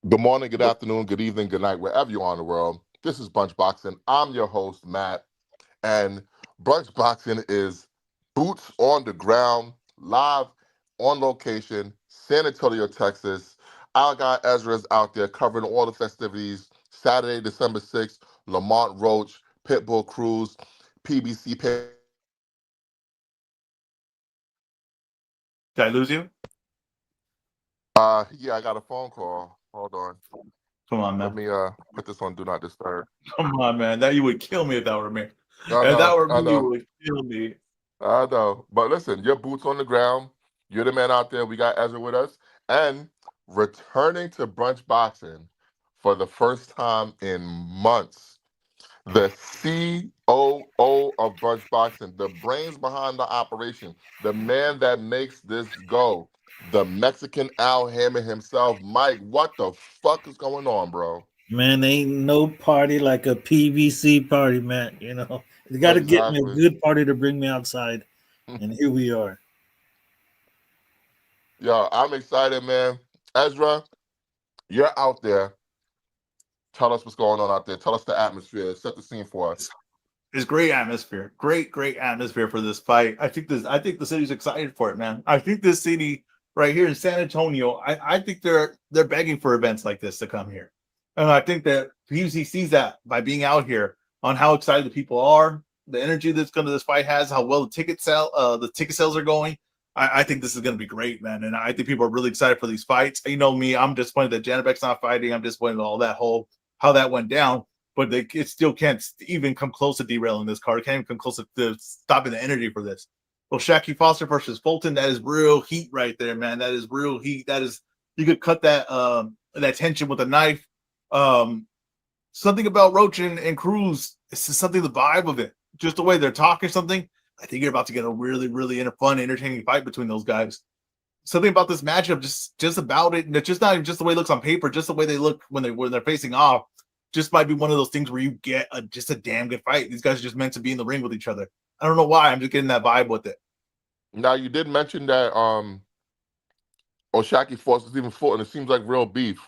Good morning, good afternoon, good evening, good night, wherever you are in the world. This is Brunch Boxing. I'm your host, Matt, and Brunch Boxing is boots on the ground, live on location, San Antonio, Texas. Our guy Ezra's out there covering all the festivities. Saturday, December 6th, Lamont Roach, Pitbull Cruise, PBC pay-per-view. Did I lose you? Yeah, I got a phone call. Hold on. Come on, Let man. me put this on Do Not Disturb. Come on, man. That you would kill me if that were me. I If that know, were I me, you know. would kill me. I know. But listen, your boots on the ground. You're the man out there. We got Ezra with us. And returning to Brunch Boxing for the first time in months, the COO of Brunch Boxing, the brains behind the operation, the man that makes this go, the Mexican Al Hammond himself. Mike, what the fuck is going on, bro? Man, ain't no party like a PVC party, man. You got to get me a Exactly. good party to bring me outside, and here we are. Yo, I'm excited, man. Ezra, you're out there. Tell us what's going on out there. Tell us the atmosphere. Set the scene for us. It's great atmosphere. Great atmosphere for this fight. I think the city's excited for it, man. I think this city right here in San Antonio, I think they're begging for events like this to come here. And I think that PUC sees that by being out here on how excited the people are, the energy this fight has, how well the ticket sales are going. I think this is gonna be great, man. And I think people are really excited for these fights. You know me, I'm disappointed that Janabek's not fighting. I'm disappointed with all that whole how that went down, but it still can't even come close to derailing this card. It can't even come close to stopping the energy for this. Well, Shaki Foster versus Fulton, that is real heat right there, man. That is real heat. That is, you could cut that tension with a knife. Something about Roach and Cruz, it's just something, the vibe of it, just the way they're talking something. I think you're about to get a really fun, entertaining fight between those guys. Something about this matchup, just about it, and it's just not even just the way it looks on paper, just the way they look when they're facing off, just might be one of those things where you get just a damn good fight. These guys are just meant to be in the ring with each other. I don't know why. I'm just getting that vibe with it. Now you did mention that Oshaki Foster's even fought, and it seems like real beef.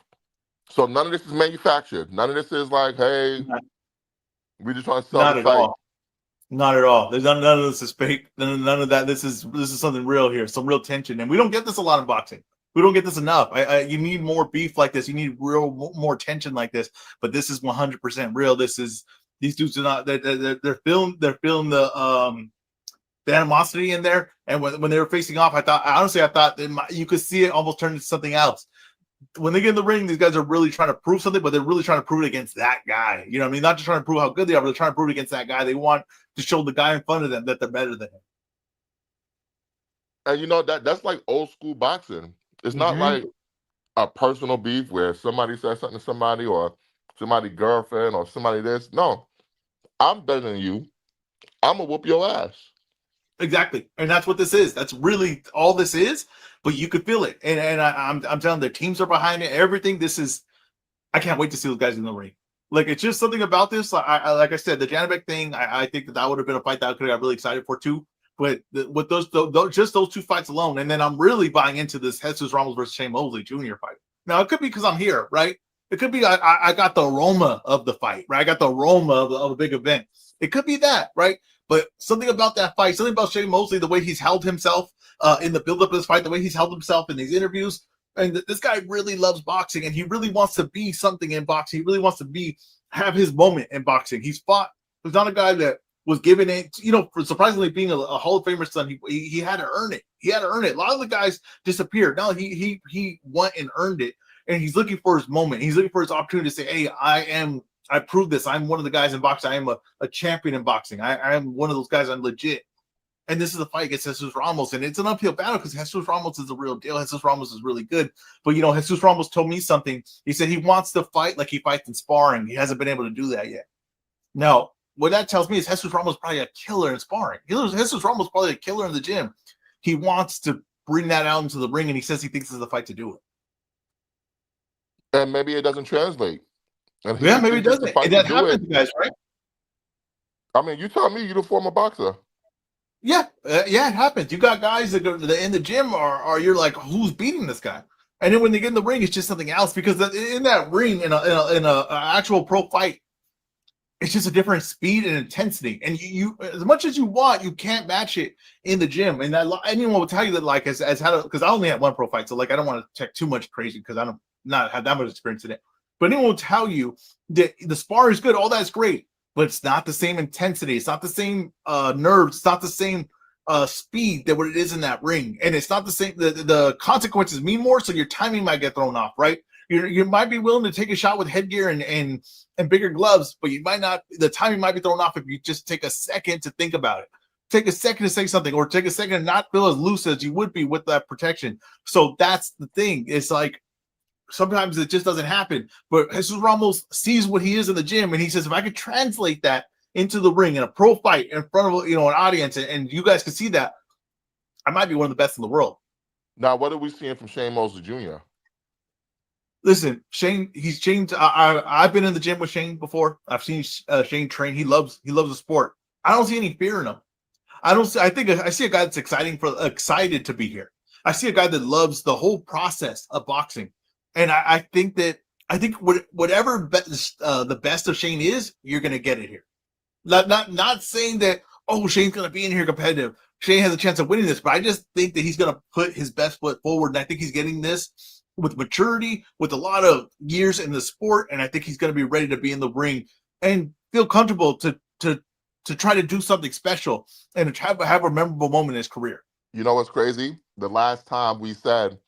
So none of this is manufactured. None of this is like, hey, we just trying to sell the Not at fight. all. Not at all. There's none of this is fake. None of that. This is something real here. Some real tension, and we don't get this a lot in boxing. We don't get this enough. You need more beef like this. You need more tension like this. But this is 100% real. These dudes are not. They're feeling the animosity in there. And when they were facing off, I thought you could see it almost turn into something else. When they get in the ring, these guys are really trying to prove something, but they're really trying to prove it against that guy. You know what I mean? Not just trying to prove how good they are, but they're trying to prove it against that guy. They want to show the guy in front of them that they're better than him. And you know that's like old school boxing. It's not like a personal beef where somebody says something to somebody or somebody girlfriend or somebody this. No, I'm better than you. I'm gonna whoop your ass. Exactly, and that's what this is. That's really all this is. But you could feel it, and I'm telling their teams are behind it. Everything. This is. I can't wait to see those guys in the ring. Like, it's just something about this. Like I said, the Janabek thing. I think that would have been a fight that I could have got really excited for too. But with those just those two fights alone, and then I'm really buying into this Jesus Ramos versus Shane Mosley Jr. fight. Now it could be because I'm here, right? It could be I got the aroma of the fight, right? I got the aroma of a big event. It could be that, right? But something about that fight, something about Shane Mosley, the way he's held himself in the build-up of this fight, the way he's held himself in these interviews, and this guy really loves boxing, and he really wants to be something in boxing. He really wants to have his moment in boxing. He's fought. He's not a guy that was given it, for surprisingly being a Hall of Famer son. He had to earn it. He had to earn it. A lot of the guys disappeared. No, he went and earned it, and he's looking for his moment. He's looking for his opportunity to say, "Hey, I proved this. I'm one of the guys in boxing. I am a champion in boxing. I am one of those guys. I'm legit." And this is a fight against Jesus Ramos, and it's an uphill battle because Jesus Ramos is the real deal. Jesus Ramos is really good, but Jesus Ramos told me something. He said he wants to fight like he fights in sparring. He hasn't been able to do that yet. Now, what that tells me is Jesus Ramos is probably a killer in sparring. Jesus Ramos is probably a killer in the gym. He wants to bring that out into the ring, and he says he thinks this is the fight to do it. And maybe it doesn't translate. And Yeah, maybe it doesn't. And that happens, guys, right? I mean, you tell me, you're the former boxer. Yeah, it happens. You got guys that go in the gym, or you're like, who's beating this guy? And then when they get in the ring, it's just something else because in that ring, in a actual pro fight, it's just a different speed and intensity. And you as much as you want, you can't match it in the gym. And anyone will tell you that, like, as how to, because I only had one pro fight, so like I don't want to check too much crazy because I don't not have that much experience in it. But anyone will tell you that the spar is good, all that's great, but it's not the same intensity, it's not the same nerves, it's not the same speed that what it is in that ring, and it's not the same. The consequences mean more, so your timing might get thrown off, right? You might be willing to take a shot with headgear and bigger gloves, but you might not. The timing might be thrown off if you just take a second to think about it, take a second to say something, or take a second to not feel as loose as you would be with that protection. So that's the thing. It's like sometimes it just doesn't happen. But Jesus Ramos sees what he is in the gym, and he says, if I could translate that into the ring in a pro fight in front of an audience, and you guys can see that, I might be one of the best in the world. Now, what are we seeing from Shane Mosley Jr.? Listen, Shane, he's changed. I've been in the gym with Shane before. I've seen Shane train. He loves the sport. I don't see any fear in him. I see a guy that's excited to be here. I see a guy that loves the whole process of boxing, and I think whatever the best of Shane is, you're gonna get it here. Not saying that, oh, Shane's gonna be in here competitive. Shane has a chance of winning this, but I just think that he's gonna put his best foot forward, and I think he's getting this with maturity, with a lot of years in the sport, and I think he's going to be ready to be in the ring and feel comfortable to try to do something special and to have a memorable moment in his career. You know what's crazy? The last time we said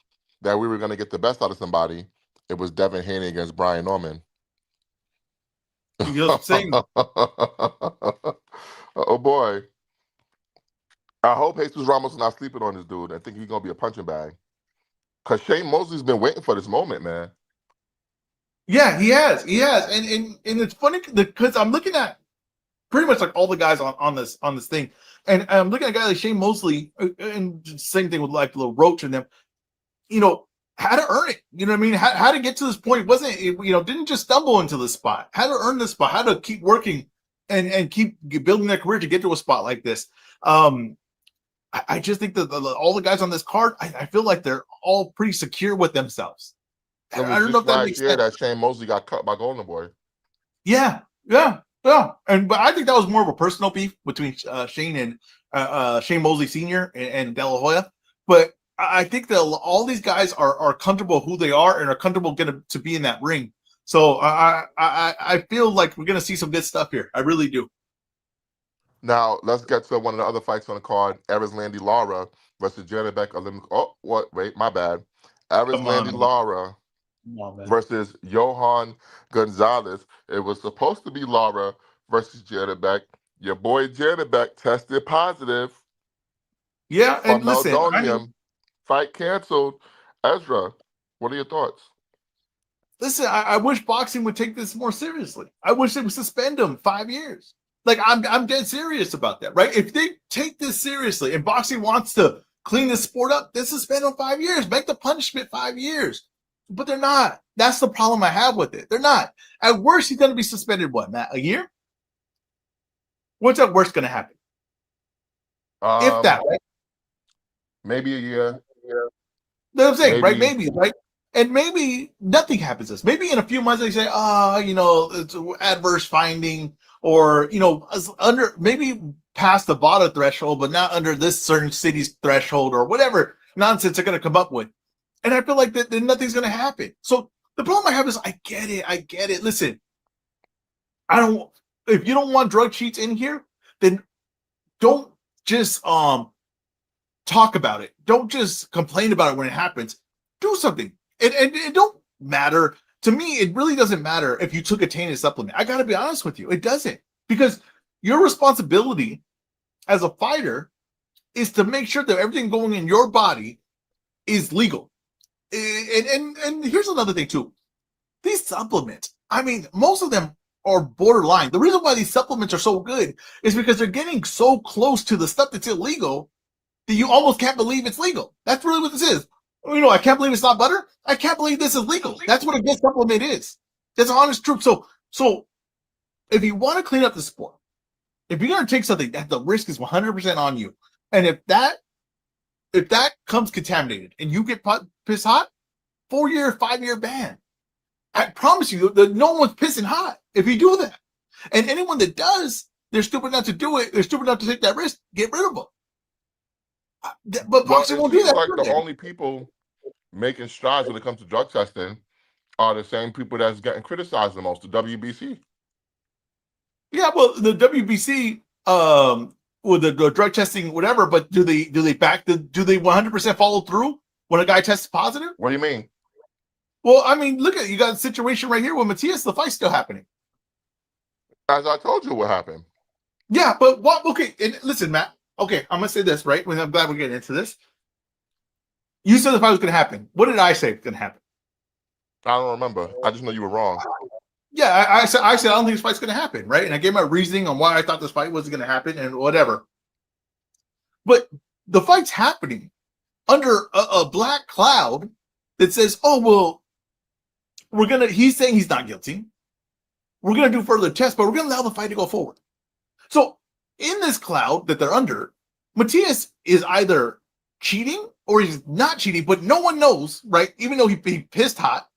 that we were going to get the best out of somebody, it was Devin Haney against Brian Norman. You know what I'm saying? Oh boy! I hope Jesus Ramos is not sleeping on this dude. I think he's going to be a punching bag. Because Shane Mosley's been waiting for this moment, man. Yeah, he has, and it's funny because I'm looking at pretty much like all the guys on this thing, and I'm looking at a guy like Shane Mosley, and same thing with like Little Roach and them. How to earn it. You know what I mean? How to get to this point. Didn't just stumble into this spot. How to earn this spot. How to keep working and keep building their career to get to a spot like this. I just think that all the guys on this card, I feel like they're all pretty secure with themselves. I don't know if that makes sense. That Shane Mosley got cut by Golden Boy. Yeah. But I think that was more of a personal beef between Shane and Shane Mosley Sr. and De La Hoya. But I think that all these guys are comfortable who they are and are comfortable to be in that ring. So I feel like we're gonna see some good stuff here. I really do. Now, let's get to one of the other fights on the card. Erislandy Lara versus Janet Beck. Wait, my bad. Erislandy Lara versus Johan Gonzalez. It was supposed to be Lara versus Janet Beck. Your boy Janet Beck tested positive. Yeah, and listen, fight canceled. Ezra, what are your thoughts? Listen, I wish boxing would take this more seriously. I wish they would suspend him 5 years. Like, I'm dead serious about that, right? If they take this seriously and boxing wants to clean this sport up, then suspend him 5 years. Make the punishment 5 years. But they're not. That's the problem I have with it. They're not. At worst, he's going to be suspended, what, Matt? A year? What's at worst going to happen? If that, right? Maybe a year. That's what I'm saying, right? Maybe, right? And maybe nothing happens to this. Maybe in a few months they say, it's adverse finding, or, under maybe past the BADA threshold, but not under this certain city's threshold or whatever nonsense they're going to come up with. And I feel like that nothing's going to happen. So the problem I have is I get it. Listen, if you don't want drug cheats in here, then don't just talk about it. Don't just complain about it when it happens. Do something. It don't matter. To me, it really doesn't matter if you took a tainted supplement. I got to be honest with you. It doesn't. Because your responsibility as a fighter is to make sure that everything going in your body is legal. And here's another thing, too. These supplements, I mean, most of them are borderline. The reason why these supplements are so good is because they're getting so close to the stuff that's illegal that you almost can't believe it's legal. That's really what this is. I can't believe it's not butter. I can't believe this is legal. That's what a good supplement is. That's honest truth. So if you want to clean up the sport, if you're going to take something that the risk is 100% on you, and if that comes contaminated and you get pissed hot, 4-year, 5-year ban. I promise you that no one's pissing hot if you do that. And anyone that does, they're stupid enough to do it. They're stupid enough to take that risk. Get rid of them. But Well, boxing it won't do seems that. like Do the they? only people making strides when it comes to drug testing are the same people that's getting criticized the most, the WBC. Yeah, well, the WBC, with the drug testing, whatever. But do they 100% follow through when a guy tests positive? What do you mean? Well, I mean, look at you got a situation right here with Matias. The fight's still happening. As I told you what happened. Yeah, but what? Okay, and listen, Matt. Okay, I'm gonna say this right. I'm glad we're getting into this. You said the fight was gonna happen. What did I say was gonna happen? I don't remember. I just know you were wrong. Yeah, I said I don't think this fight's gonna happen, right? And I gave my reasoning on why I thought this fight wasn't gonna happen and whatever. But the fight's happening under a black cloud that says, "Oh well, he's saying he's not guilty. We're gonna do further tests, but we're gonna allow the fight to go forward." So in this cloud that they're under, Matias is either cheating or he's not cheating, but no one knows, right? Even though he pissed hot.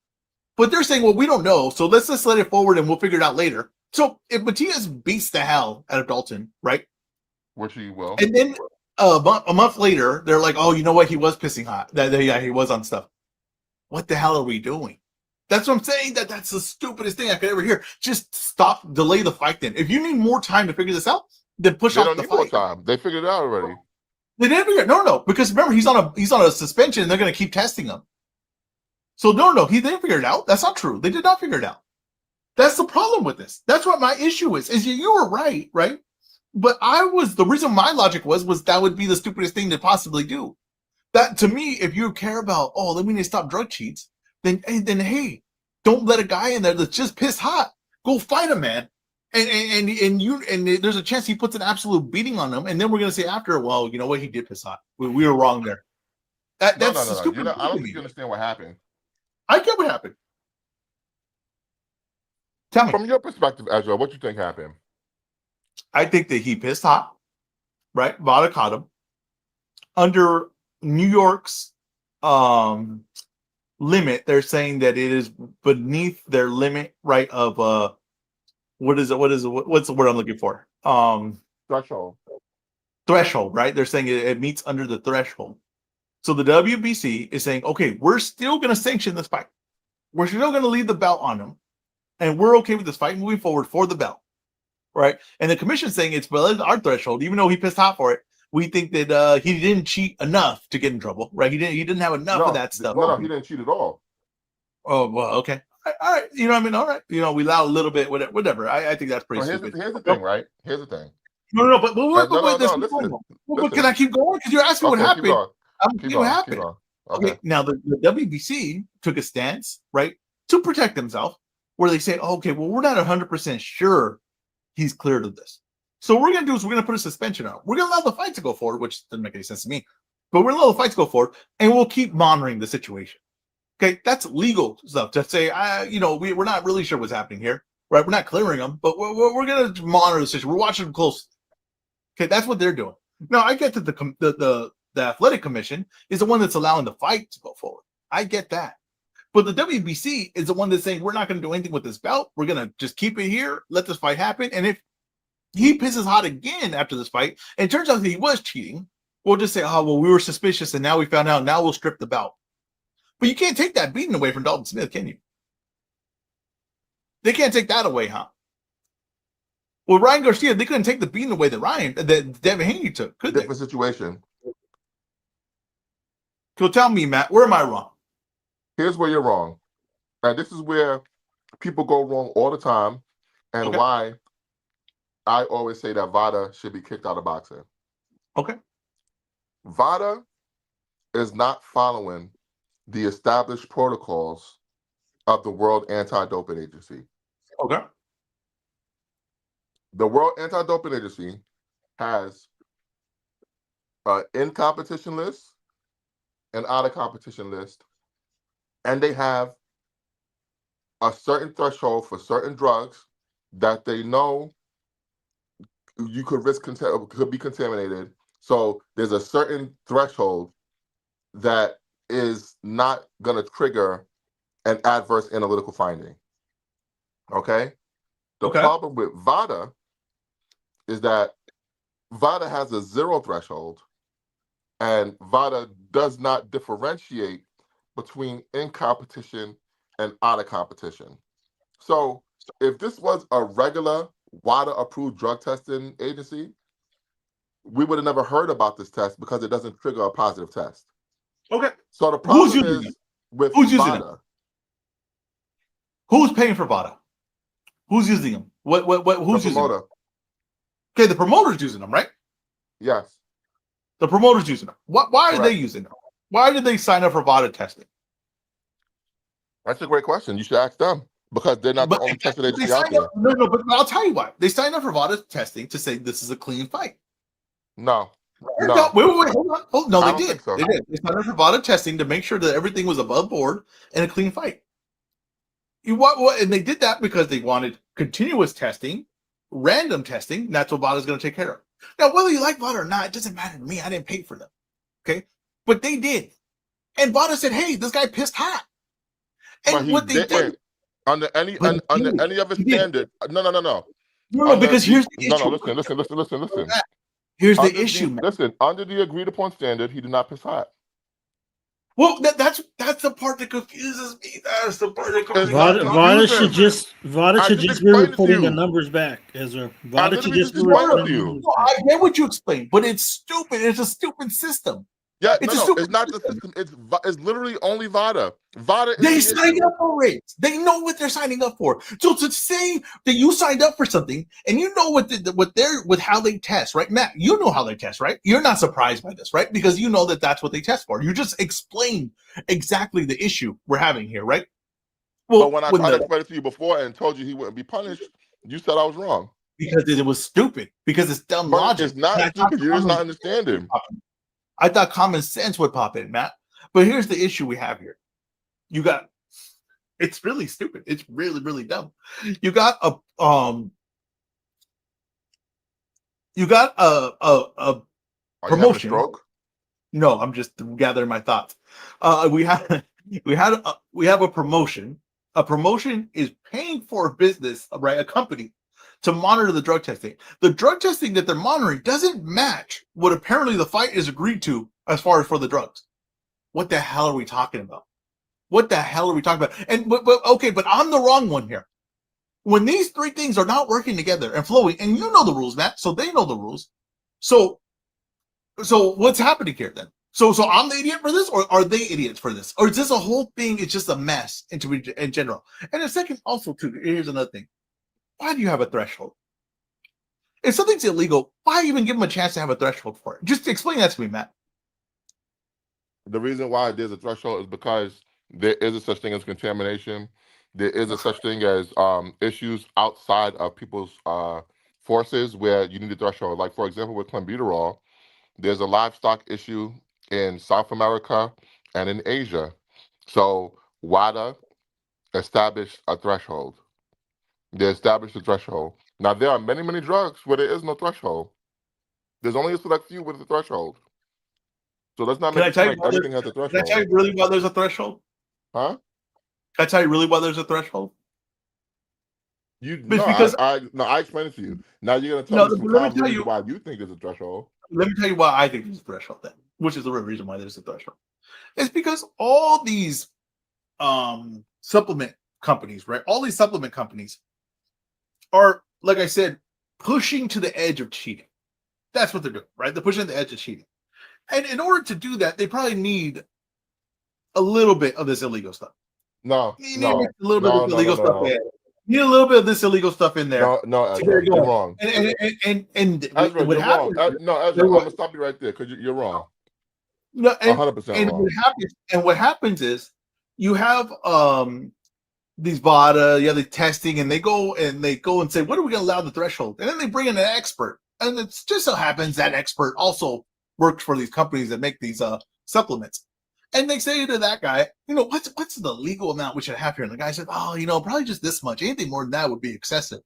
But they're saying, well, we don't know, so let's just let it forward and we'll figure it out later. So if Matias beats the hell out of Dalton, right? Which he will. And then a month later, they're like, oh, you know what? He was pissing hot. Yeah, he was on stuff. What the hell are we doing? That's what I'm saying. That's the stupidest thing I could ever hear. Just stop, delay the fight then. If you need more time to figure this out, then push off the fight. They don't need more time. They figured it out already. They didn't figure it. No, because remember, he's on a suspension and they're going to keep testing him. So no, they didn't figure it out. That's not true. They did not figure it out. That's the problem with this. That's what my issue is you were right? But the reason my logic was that would be the stupidest thing to possibly do. That to me, if you care about, then we need to stop drug cheats, then hey, don't let a guy in there that's just pissed hot. Go fight him, man. And there's a chance he puts an absolute beating on him, and then we're gonna say after, well, you know what, he did piss hot. We were wrong there. That's stupid. I don't think you understand what happened. I get what happened. Tell me. From your perspective, Ezra, what you think happened? I think that he pissed hot, right? Vada caught him. Under New York's limit, they're saying that it is beneath their limit, right, of what's the word I'm looking for? Threshold, right? They're saying it meets under the threshold. So the WBC is saying, okay, we're still going to sanction this fight. We're still going to leave the belt on him. And we're okay with this fight moving forward for the belt. Right? And the commission's saying it's our threshold, even though he pissed hot for it. We think that he didn't cheat enough to get in trouble, right? He didn't have enough of that stuff. No, he didn't cheat at all. Oh, well, okay. All right. You know what I mean? All right. We allow a little bit, whatever. I think that's pretty stupid. Here's the thing, right? Here's the thing. No, but listen. Can I keep going? Because you're asking what happened. I'm keep what happened. Okay. Now the WBC took a stance, right, to protect themselves, where they say, okay, well, we're not 100% sure he's cleared of this. So what we're going to do is we're going to put a suspension on. We're going to allow the fight to go forward, which doesn't make any sense to me. But we're going to allow the fight to go forward, and we'll keep monitoring the situation. Okay, that's legal stuff to say. We're not really sure what's happening here, right? We're not clearing them, but we're going to monitor the situation. We're watching them closely. Okay, that's what they're doing. Now, I get that the athletic commission is the one that's allowing the fight to go forward. I get that. But the WBC is the one that's saying we're not going to do anything with this belt. We're going to just keep it here, let this fight happen. And if he pisses hot again after this fight, and it turns out that he was cheating, we'll just say, oh, well, we were suspicious, and now we found out. Now we'll strip the belt. But you can't take that beating away from Dalton Smith, can you? They can't take that away, huh? Well, Ryan Garcia, they couldn't take the beating away that Devin Haney took, could they? Different situation. So tell me, Matt, where am I wrong? Here's where you're wrong. And this is where people go wrong all the time, and why I always say that VADA should be kicked out of boxing. Okay. VADA is not following the established protocols of the World Anti-Doping Agency. Okay. The World Anti-Doping Agency has an in-competition list, an out-of-competition list, and they have a certain threshold for certain drugs that they know you could could be contaminated. So there's a certain threshold that is not going to trigger an adverse analytical finding. Okay? The Okay. problem with VADA is that VADA has a zero threshold, and VADA does not differentiate between in competition and out of competition. So if this was a regular WADA approved drug testing agency, we would have never heard about this test because it doesn't trigger a positive test. Okay. So the problem using is them? with Who's using VADA. Who's paying for VADA? Who's using them? Who's The using them? promoter. Okay, the promoter's using them, right? Yes. The promoter's using them. Why are Correct. they using them? Why did they sign up for VADA testing? That's a great question. You should ask them because they're not the only testing agency out there. No, but I'll tell you why. They signed up for VADA testing to say this is a clean fight. No. Wait, hold on. Oh, no, I they don't did. think so. They did. They signed up for VADA testing to make sure that everything was above board and a clean fight. And they did that because they wanted continuous testing, random testing. And that's what VADA is going to take care of. Now, whether you like VADA or not, it doesn't matter to me. I didn't pay for them. Okay, but they did, and VADA said, "Hey, this guy pissed hot." And what they did under any other standard, no, because here's the issue. Listen. Here's the issue. Listen, under the agreed upon standard, he did not piss hot. Well, that's the part that confuses me. That's the part that confuses me. VADA should just be reporting the numbers back, Ezra. VADA should just be reporting the numbers back. I get what you explained, but it's stupid. It's a stupid system. Yeah, it's not the system. It's literally only VADA. VADA. They signed up for it. They know what they're signing up for. So to say that you signed up for something and you know with how they test, right, Matt? You know how they test, right? You're not surprised by this, right? Because you know that that's what they test for. You just explained exactly the issue we're having here, right? Well, but when I tried to explain it to you before and told you he wouldn't be punished, you said I was wrong because it was stupid. Because it's dumb logic. It's not stupid. You're just not understanding. I thought common sense would pop in, Matt. But here's the issue we have here. It's really stupid. It's really, really dumb. You got a promotion. No, I'm just gathering my thoughts. We have a promotion. A promotion is paying for a business, right? A company to monitor the drug testing. The drug testing that they're monitoring doesn't match what apparently the fight is agreed to as far as for the drugs. What the hell are we talking about? What the hell are we talking about? And but I'm the wrong one here. When these three things are not working together and flowing, and you know the rules, Matt, so they know the rules. So what's happening here then? So I'm the idiot for this, or are they idiots for this? Or is this a whole thing? It's just a mess in general. And a second, also too, here's another thing. Why do you have a threshold? If something's illegal, why even give them a chance to have a threshold for it? Just explain that to me, Matt. The reason why there's a threshold is because there is a such thing as contamination. There is a such thing as issues outside of people's forces where you need a threshold. Like, for example, with clenbuterol, there's a livestock issue in South America and in Asia. So WADA established a threshold. They established a threshold. Now, there are many, many drugs where there is no threshold. There's only a select few with a threshold. So let's not make it like everything has a threshold. Can I tell you really why there's a threshold? Huh? Can I tell you really why there's a threshold? I explained it to you. Now you're going to tell me some common reasons why you think there's a threshold. Let me tell you why I think there's a threshold then, which is the real reason why there's a threshold. It's because all these supplement companies, right? All these supplement companies are, like I said, pushing to the edge of cheating. That's what they're doing, right? They're pushing to the edge of cheating. And in order to do that, they probably need a little bit of this illegal stuff. You need a little bit of illegal stuff in. You need a little bit of this illegal stuff in there. You're wrong. And Ezra, what happens? No, Ezra, I'm gonna stop you right there because you're wrong. No, 100% wrong. What happens is you have these VADA, the testing, and they go and say, what are we going to allow the threshold? And then they bring in an expert, and it just so happens that expert also works for these companies that make these supplements. And they say to that guy, what's the legal amount we should have here? And the guy said, probably just this much. Anything more than that would be excessive.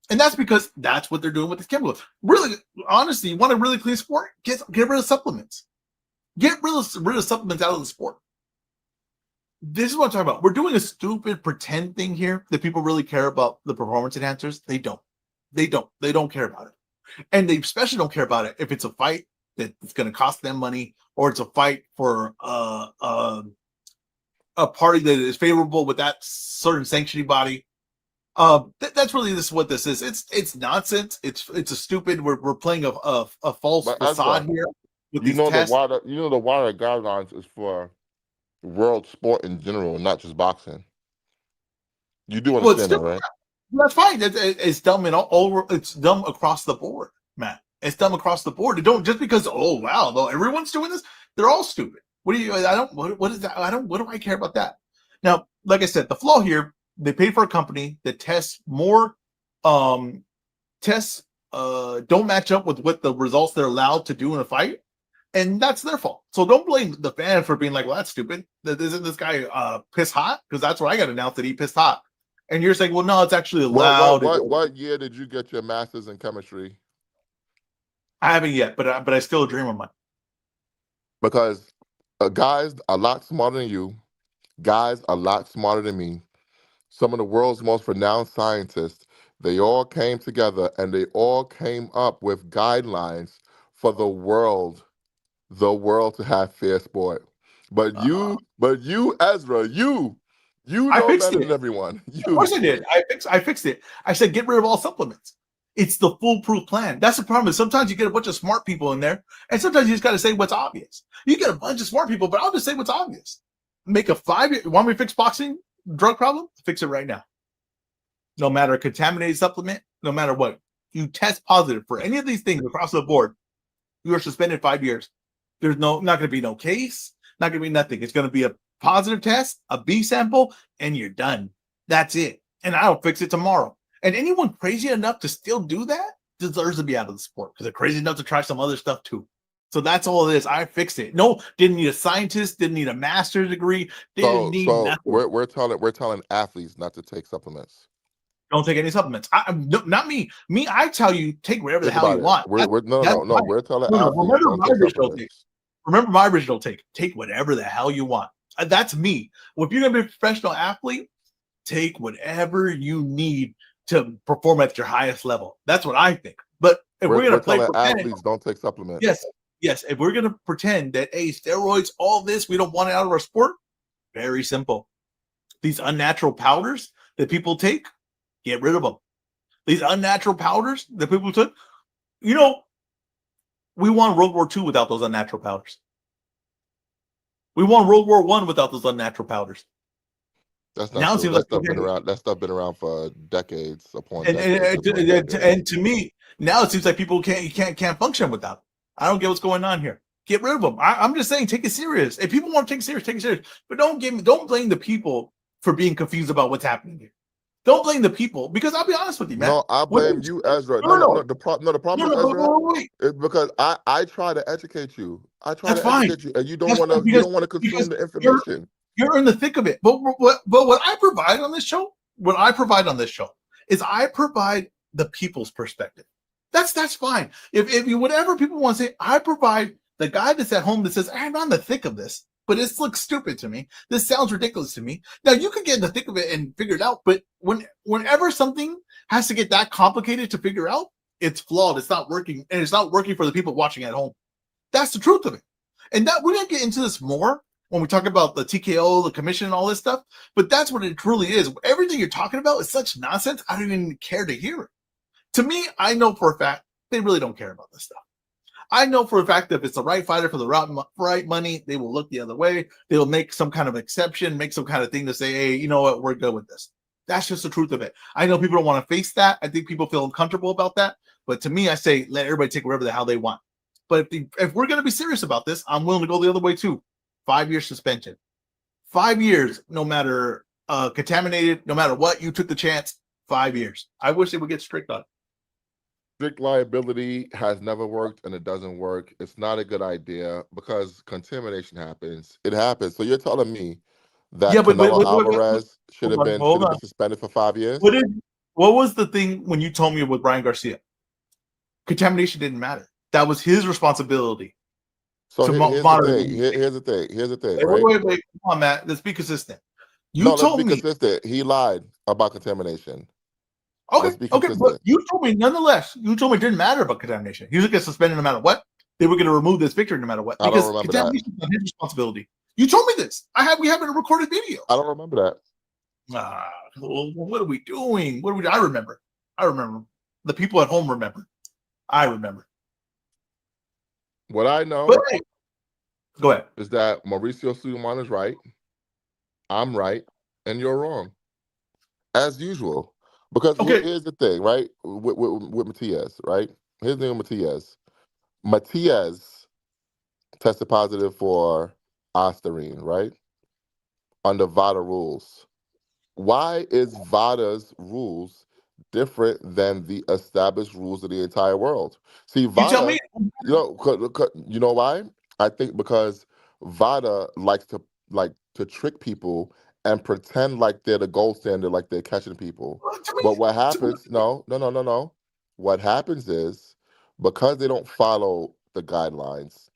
And that's because that's what they're doing with these chemicals. Really, honestly, you want a really clean sport? Get rid of supplements. Get rid of supplements out of the sport. This is what I'm talking about. We're doing a stupid pretend thing here that people really care about the performance enhancers. They don't. They don't care about it. And they especially don't care about it if it's a fight that's going to cost them money or it's a fight for a party that is favorable with that certain sanctioning body. That's really what this is. It's nonsense. It's a stupid. We're playing a false But facade Ezra, here with you these know the tests. water. You know the water guidelines is for world sport in general, not just boxing. You do Well, it's understand that, still right? that's fine. It's dumb in all over. It's dumb across the board, Matt. It's dumb across the board. It don't just because though everyone's doing this, they're all stupid. What do you? I don't. What is that? I don't. What do I care about that? Now, like I said, the flaw here, they pay for a company that tests more. Tests don't match up with what the results they're allowed to do in a fight, and that's their fault. So don't blame the fan for being like, "Well, that's stupid. Isn't this guy pissed hot?" Because that's what I got announced that he pissed hot. And you're saying, well, no, it's actually allowed. What year did you get your master's in chemistry? I haven't yet, but I still dream of mine. Because guys a lot smarter than you, guys a lot smarter than me, some of the world's most renowned scientists, they all came together and they all came up with guidelines for the world to have fair sport. But you, Ezra, you I know fixed better it. than everyone. Of course I did. I fixed it. I said get rid of all supplements. It's the foolproof plan. That's the problem. Is sometimes you get a bunch of smart people in there, and sometimes you just got to say what's obvious. You get a bunch of smart people, but I'll just say what's obvious. Make a 5-year. Want me to fix boxing drug problem? Fix it right now. No matter a contaminated supplement, no matter what, you test positive for any of these things across the board, you are suspended 5 years. There's not going to be no case, not going to be nothing. It's going to be a positive test, a B sample, and you're done. That's it. And I'll fix it tomorrow. And anyone crazy enough to still do that deserves to be out of the sport because they're crazy enough to try some other stuff too. So that's all it is. I fixed it. No, didn't need a scientist, didn't need a master's degree, didn't need nothing. We're telling athletes not to take supplements. Don't take any supplements. No, not me. Me, I tell you, take whatever the hell you want. We're telling athletes don't take supplements. Remember my original take. Take whatever the hell you want. That's me. Well, if you're going to be a professional athlete, take whatever you need to perform at your highest level. That's what I think. But if we're going to play pretend, athletes don't take supplements. Yes. If we're going to pretend that, hey, steroids, all this, we don't want it out of our sport, very simple. These unnatural powders that people take, get rid of them. These unnatural powders that people took, we won World War II without those unnatural powders. We won World War I without those unnatural powders. That's not true. That stuff been around for decades upon decades. And to me, now it seems like people can't function without it. I don't get what's going on here. Get rid of them. I'm just saying, take it serious. If people want to take it serious, take it serious. But don't blame the people for being confused about what's happening here. Don't blame the people, because I'll be honest with you, man. No, I blame you, Ezra. No. The problem is, Ezra, is because I try to educate you. Educate you, and you don't want to consume the information. You're in the thick of it. But what I provide on this show, is I provide the people's perspective. That's fine. If you whatever people want to say, I provide the guy that's at home that says, I'm not in the thick of this, but this looks stupid to me. This sounds ridiculous to me. Now you can get in the thick of it and figure it out, but whenever something has to get that complicated to figure out, it's flawed. It's not working, and it's not working for the people watching at home. That's the truth of it. And that we're gonna get into this more when we talk about the TKO, the commission, and all this stuff. But that's what it truly is. Everything you're talking about is such nonsense. I don't even care to hear it. To me, I know for a fact they really don't care about this stuff. I know for a fact that if it's the right fighter for the right money, they will look the other way. They will make some kind of exception, make some kind of thing to say, hey, you know what, we're good with this. That's just the truth of it. I know people don't want to face that. I think people feel uncomfortable about that. But to me, I say, let everybody take whatever the hell they want. But if we're going to be serious about this, I'm willing to go the other way too. 5-year suspension. 5 years, no matter contaminated, no matter what, you took the chance, 5 years. I wish they would get strict on it. Strict liability has never worked, and it doesn't work. It's not a good idea because contamination happens. It happens. So you're telling me that Canelo Alvarez should have been suspended for 5 years? What was the thing when you told me with Brian Garcia? Contamination didn't matter. That was his responsibility. So to here's the monitor. thing. Here's the thing. Here's the thing, Wait, right? wait, wait. Come on, Matt. Let's be consistent. You No, let's told be me. consistent. He lied about contamination. Okay, Let's be okay, but consistent. you told me nonetheless. You told me it didn't matter about contamination. He was going to get suspended no matter what. They were going to remove this victory no matter what I don't because remember that. contamination is not his responsibility. You told me this. We have a recorded video. I don't remember that. Well, what are we doing? What are we? I remember. The people at home remember. I remember. What I know But hey, go ahead. is that Mauricio Sulaiman is right. I'm right, and you're wrong, as usual. Because Okay, here's the thing, right? With Matias, right? Here's the thing with Matias. Matias tested positive for Ostarine, right? Under VADA rules. Why is VADA's rules different than the established rules of the entire world? See, you tell me. VADA, you know why? I think because VADA likes to trick people and pretend like they're the gold standard, like they're catching people. But what happens? No. What happens is because they don't follow the guidelines,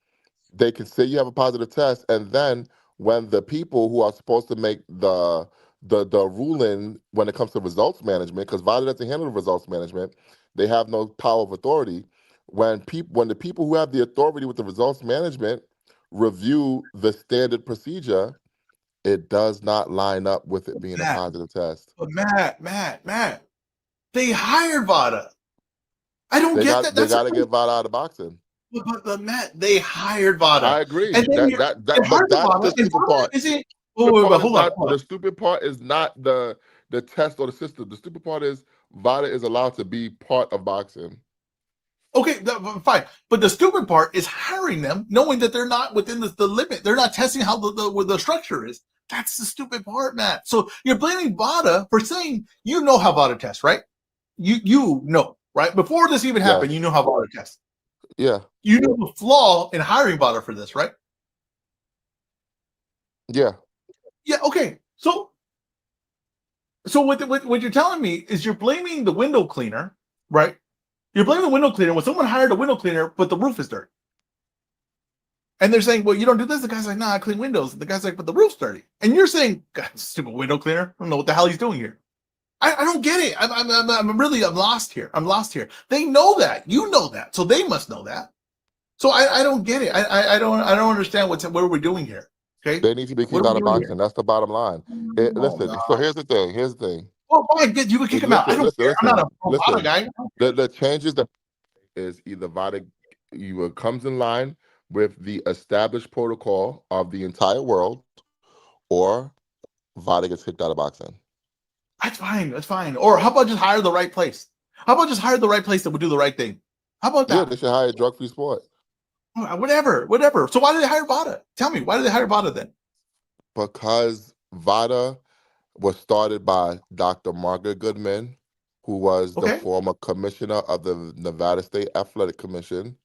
they can say you have a positive test, and then when the people who are supposed to make the ruling when it comes to results management, because VADA doesn't handle the results management, they have no power of authority. When the people who have the authority with the results management review the standard procedure, it does not line up with it being a Matt, positive test. but Matt, they hired Vada. I don't They get got that. they That's got to get VADA out of boxing. but Matt, they hired Vada, I agree. and then That you but hired that's Vada, the and stupid Vada part. is it? Stupid But part is hold on, not hold on. the stupid part is not the test or the system. The stupid part is VADA is allowed to be part of boxing. Okay, fine. But the stupid part is hiring them, knowing that they're not within the limit. They're not testing how what the structure is. That's the stupid part, Matt. So you're blaming Vada for saying you know how Vada tests, right? You know, right? Before this even happened, you Yes. know how Vada tests. Yeah. You know the flaw in hiring Vada for this, right? Yeah. Yeah. Okay. So what you're telling me is you're blaming the window cleaner, right? You're blaming the window cleaner when someone hired a window cleaner, but the roof is dirty. And they're saying, well, you don't do this. The guy's like, nah, I clean windows. And the guy's like, but the roof's dirty. And you're saying, God, stupid window cleaner. I don't know what the hell he's doing here. I don't get it. I'm lost here. I'm lost here. They know that. You know that. So they must know that. So I don't get it. I don't understand what we're doing here. Okay. They need to be What kicked are we out of doing here? boxing. That's the bottom line. Oh, Listen, so God. here's the thing. Here's the thing. Well, fine, good. You can kick him out. I don't care. I'm not a Vada Listen. guy. The changes that is either VADA comes in line with the established protocol of the entire world, or VADA gets kicked out of boxing. That's fine. That's fine. Or how about just hire the right place? How about just hire the right place that would do the right thing? How about Yeah, that? they should hire a drug-free sport. Whatever. So why did they hire Vada? Tell me, why did they hire Vada then? Because VADA was started by Dr. Margaret Goodman, who was the Okay. former commissioner of the Nevada State Athletic Commission.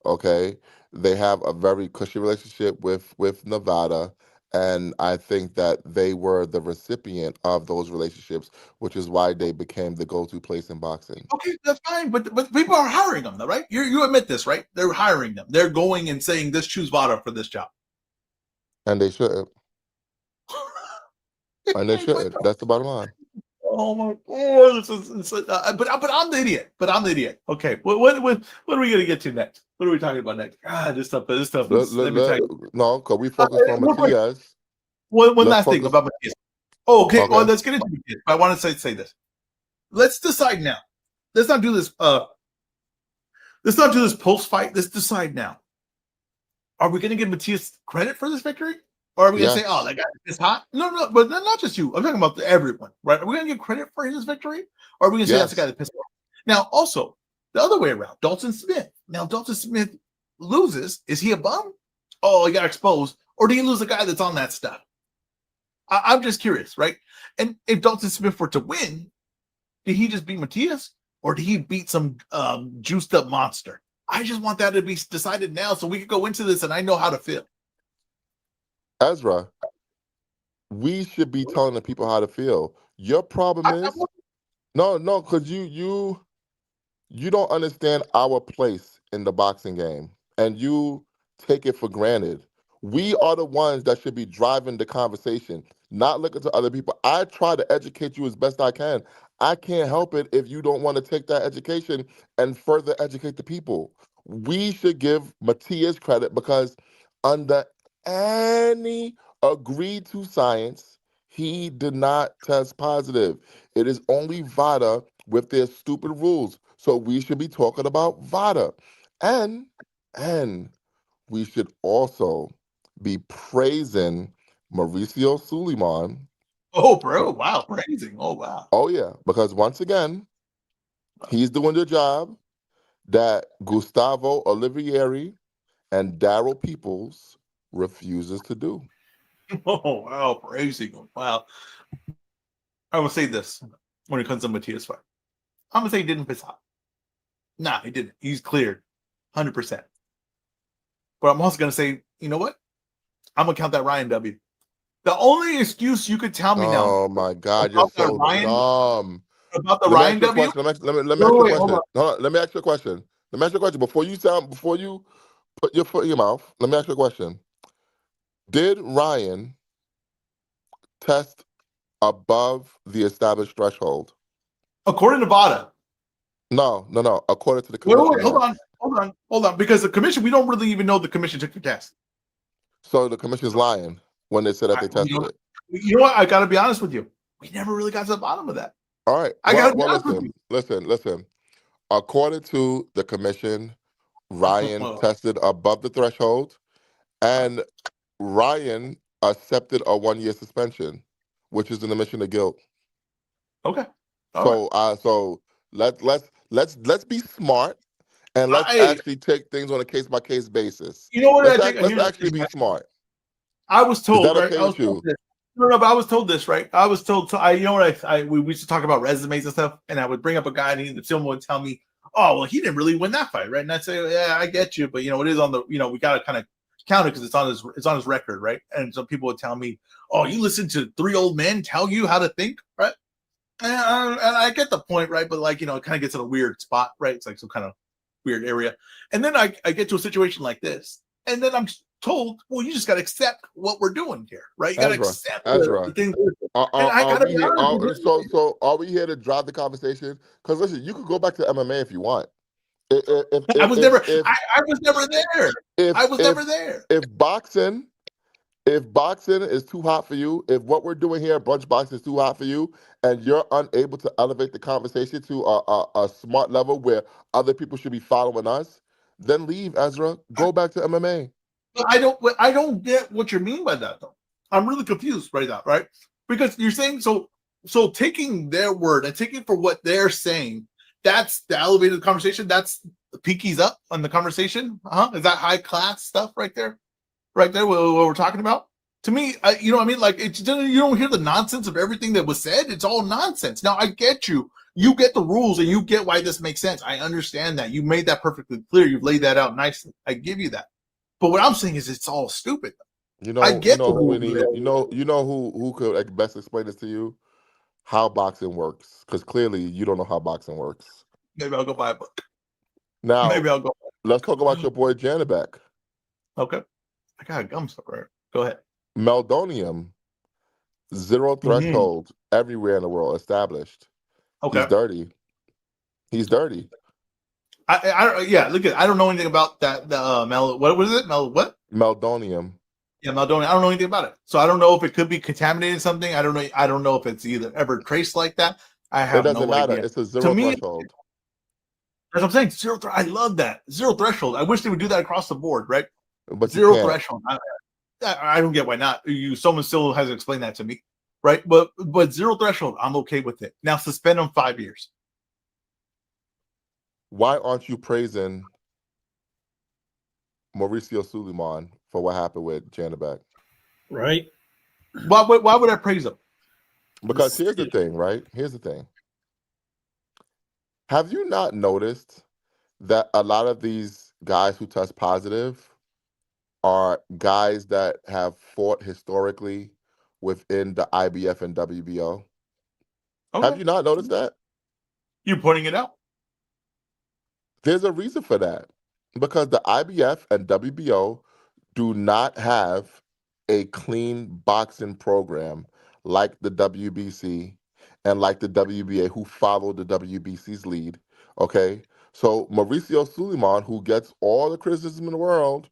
Okay, they have a very cushy relationship with Nevada, and I think that they were the recipient of those relationships, which is why they became the go-to place in boxing. Okay, that's fine. But people are hiring them, though, right? You admit this, right? They're hiring them. They're going and saying, "Let's choose Vada for this job." And they shouldn't. And they shouldn't. That's the bottom line. Oh my God! But I'm the idiot. Okay, what are we gonna get to next? What are we talking about next? God, this stuff is. Let me tell you. No, because we focused on Real quick, Matias. one Let's last thing focus. about Matias. Oh, okay. Well, Okay. let's get into Matias. I want to say this. Let's decide now. Let's not do this. Let's not do this post fight. Let's decide now. Are we going to give Matias credit for this victory? Or are we going to say, oh, Yes. that guy is hot? No, but not just you. I'm talking about everyone, right? Are we going to give credit for his victory? Or are we going to say that's the guy Yes. that pissed off? Now, also, the other way around, Dalton Smith. Now, Dalton Smith loses. Is he a bum? Oh, he got exposed. Or do you lose the guy that's on that stuff? I'm just curious, right? And if Dalton Smith were to win, did he just beat Matias? Or did he beat some juiced up monster? I just want that to be decided now so we can go into this and I know how to feel. Ezra, we should be telling the people how to feel. Your problem is no, because you don't understand our place in the boxing game, and you take it for granted. We are the ones that should be driving the conversation, not looking to other people. I try to educate you as best I can. I can't help it if you don't want to take that education and further educate the people. We should give Matthias credit because under any agreed to science, he did not test positive. It is only VADA with their stupid rules. So we should be talking about VADA. And we should also be praising Mauricio Suleiman. Oh, bro, wow, praising. Oh, wow. Oh, yeah, because once again, he's doing the job that Gustavo Olivieri and Daryl Peoples refuses to do. Oh, wow, praising. Wow. I will say this when it comes to Matthias fight. I'm going to say he didn't piss off. Nah, he didn't. He's cleared 100%. But I'm also going to say, you know what? I'm going to count that Ryan W. The only excuse you could tell me now. Oh, my God, you're so dumb. About the Ryan W. Let me ask you a question. Let me ask you a question. Before you put your foot in your mouth, let me ask you a question. Did Ryan test above the established threshold? According to VADA. No. According to the commission. Wait, hold on. Because the commission, we don't really even know the commission took the test. So the commission's lying when they said that they tested it. You know what? I got to be honest with you. We never really got to the bottom of that. All right. Listen. According to the commission, Ryan tested above the threshold, and Ryan accepted a 1-year suspension, which is an admission of guilt. Okay. So let's be smart and let's actually take things on a case by case basis. You know what? Let's actually be smart. I was told. Is that right? okay with you? No, but I was told this, right? I was told. You know what? We used to talk about resumes and stuff, and I would bring up a guy, and someone would tell me, "Oh, well, he didn't really win that fight, right?" And I'd say, "Yeah, I get you, but it is on the. We got to kind of count it because it's on his record, right?" And some people would tell me, "Oh, you listen to 3 old men tell you how to think, right?" And I get the point, right? But it kind of gets in a weird spot, right? It's like some kind of weird area, and then I get to a situation like this, and then I'm told, well, you just got to accept what we're doing here, right? You got to accept the thing. So are we here to drive the conversation? Because listen, you could go back to MMA if you want. I was never there. I was never there. If boxing is too hot for you, if what we're doing here, brunch boxing, is too hot for you, and you're unable to elevate the conversation to a smart level where other people should be following us, then leave, Ezra. Go back to MMA. I don't get what you mean by that, though. I'm really confused right now, right? Because you're saying so taking their word and taking for what they're saying, that's the elevated conversation. That's the pinkies up on the conversation. Is that high class stuff right there? Right there, what we're talking about? To me, you know what I mean? Like, you don't hear the nonsense of everything that was said. It's all nonsense. Now, I get you. You get the rules and you get why this makes sense. I understand that. You made that perfectly clear. You've laid that out nicely. I give you that. But what I'm saying is it's all stupid. I get who could best explain this to you? How boxing works. Because clearly you don't know how boxing works. Maybe I'll go buy a book. Now, maybe I'll go. Let's talk about your boy Janibek. Okay. I got a gum somewhere. Go ahead. Meldonium, 0 threshold everywhere in the world established. Okay. He's dirty. Look at. I don't know anything about that. What was it? Meldonium. Yeah, meldonium. I don't know anything about it, so I don't know if it could be contaminated something. I don't know. I don't know if it's either ever traced like that. I have no idea. It doesn't matter. It's a 0 threshold. That's what I'm saying. 0. I love that 0 threshold. I wish they would do that across the board, right? But 0 threshold. I don't get why not. Someone still hasn't explained that to me, right? But 0 threshold, I'm okay with it. Now suspend them 5 years. Why aren't you praising Mauricio Suleiman for what happened with Janibek? Right. Why would I praise him? Because here's the thing, right? Here's the thing. Have you not noticed that a lot of these guys who test positive are guys that have fought historically within the IBF and WBO? Okay. Have you not noticed that? You're pointing it out. There's a reason for that. Because the IBF and WBO do not have a clean boxing program like the WBC and like the WBA, who followed the WBC's lead. Okay, so Mauricio Suleiman, who gets all the criticism in the world,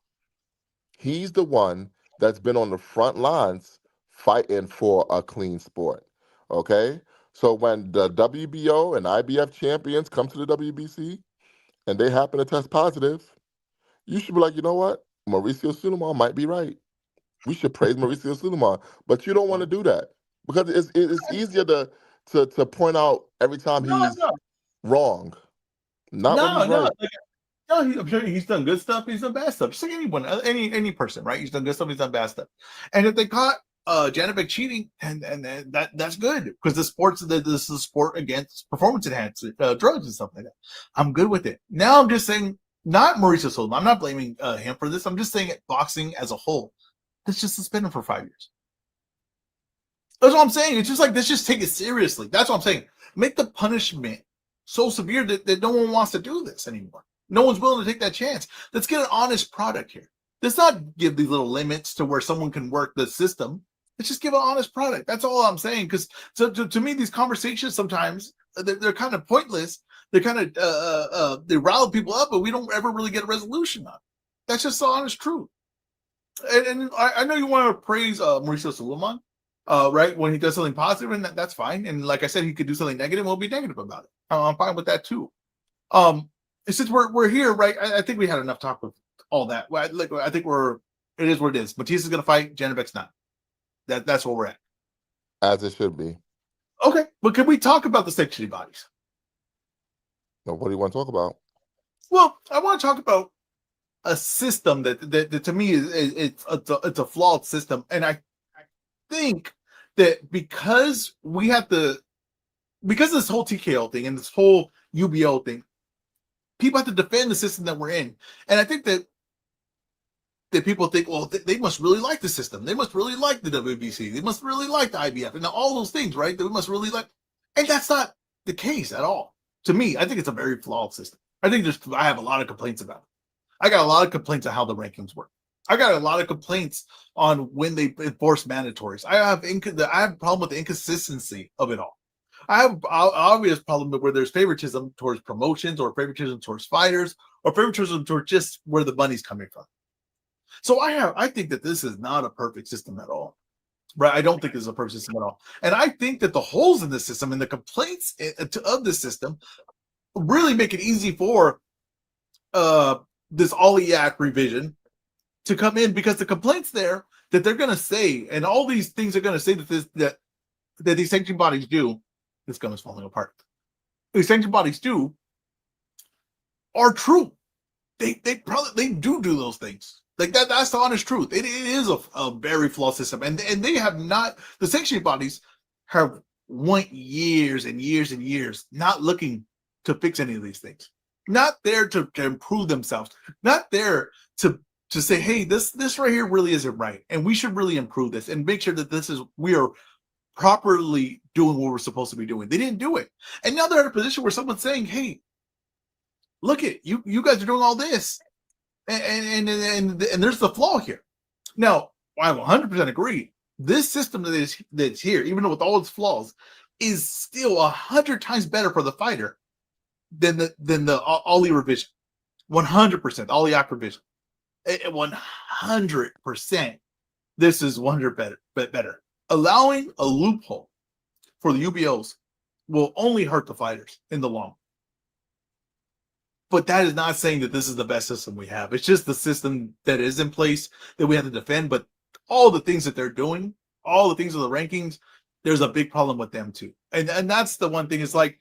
he's the one that's been on the front lines fighting for a clean sport. Okay, so when the WBO and IBF champions come to the WBC and they happen to test positive, you should be like, you know what? Mauricio Suleiman might be right. We should praise Mauricio Suleiman. But you don't want to do that because it's easier to point out every time No, he's wrong, not when he's no. right. No, I'm sure he's done good stuff. He's done bad stuff. Just like anyone, any person, right? He's done good stuff. He's done bad stuff. And if they caught Janovic cheating, and that's good because this is a sport against performance enhancing drugs and stuff like that. I'm good with it. Now I'm just saying, not Mauricio Solomon. I'm not blaming him for this. I'm just saying boxing as a whole. Let's just suspend him for 5 years. That's what I'm saying. It's just like, let's just take it seriously. That's what I'm saying. Make the punishment so severe that no one wants to do this anymore. No one's willing to take that chance. Let's get an honest product here. Let's not give these little limits to where someone can work the system. Let's just give an honest product. That's all I'm saying. Because to me, these conversations sometimes they're kind of pointless. They're kind of they rile people up, but we don't ever really get a resolution on it. That's just the honest truth. And I know you want to praise Mauricio Suleiman, right? When he does something positive, and that's fine. And like I said, he could do something negative. We'll be negative about it. I'm fine with that too. Since we're here, right? I think we had enough talk with all that. I think it is what it is. Batista's going to fight. Janovic's not. That's where we're at. As it should be. Okay, but can we talk about the sanctioning bodies? Now, what do you want to talk about? Well, I want to talk about a system that to me it's a flawed system, and I think that because this whole TKO thing and this whole UBO thing, people have to defend the system that we're in, and I think that people think, well, they must really like the system, they must really like the WBC, they must really like the IBF, and all those things, right? That we must really like, and that's not the case at all. To me, I think it's a very flawed system. I have a lot of complaints about it. I got a lot of complaints on how the rankings work. I got a lot of complaints on when they enforce mandatories. I have a problem with the inconsistency of it all. I have an obvious problem where there's favoritism towards promotions, or favoritism towards fighters, or favoritism towards just where the money's coming from. So I think that this is not a perfect system at all. Right? I don't think it's a perfect system at all. And I think that the holes in the system and the complaints of the system really make it easy for this All-EAC revision to come in, because the complaints there that they're going to say, and all these things are going to say that these sanctioning bodies do, this gun is falling apart. These sanctioning bodies do are true. They do those things. Like that's the honest truth. It is a very flawed system, and they have not. The sanctioning bodies have went years and years and years not looking to fix any of these things. Not there to improve themselves. Not there to say, hey, this right here really isn't right, and we should really improve this and make sure that we are properly doing what we're supposed to be doing. They didn't do it, and now they're in a position where someone's saying, hey, look it, you guys are doing all this, and there's the flaw here. Now, I 100% agree. This system that's here, even with all its flaws, is still 100 times better for the fighter than the Ollie revision. 100%, Ollie-Act revision. 100%. This is 100 better. Allowing a loophole for the UBOs will only hurt the fighters in the long. But that is not saying that this is the best system we have. It's just the system that is in place that we have to defend. But all the things that they're doing, all the things with the rankings, there's a big problem with them too. And that's the one thing. Is like,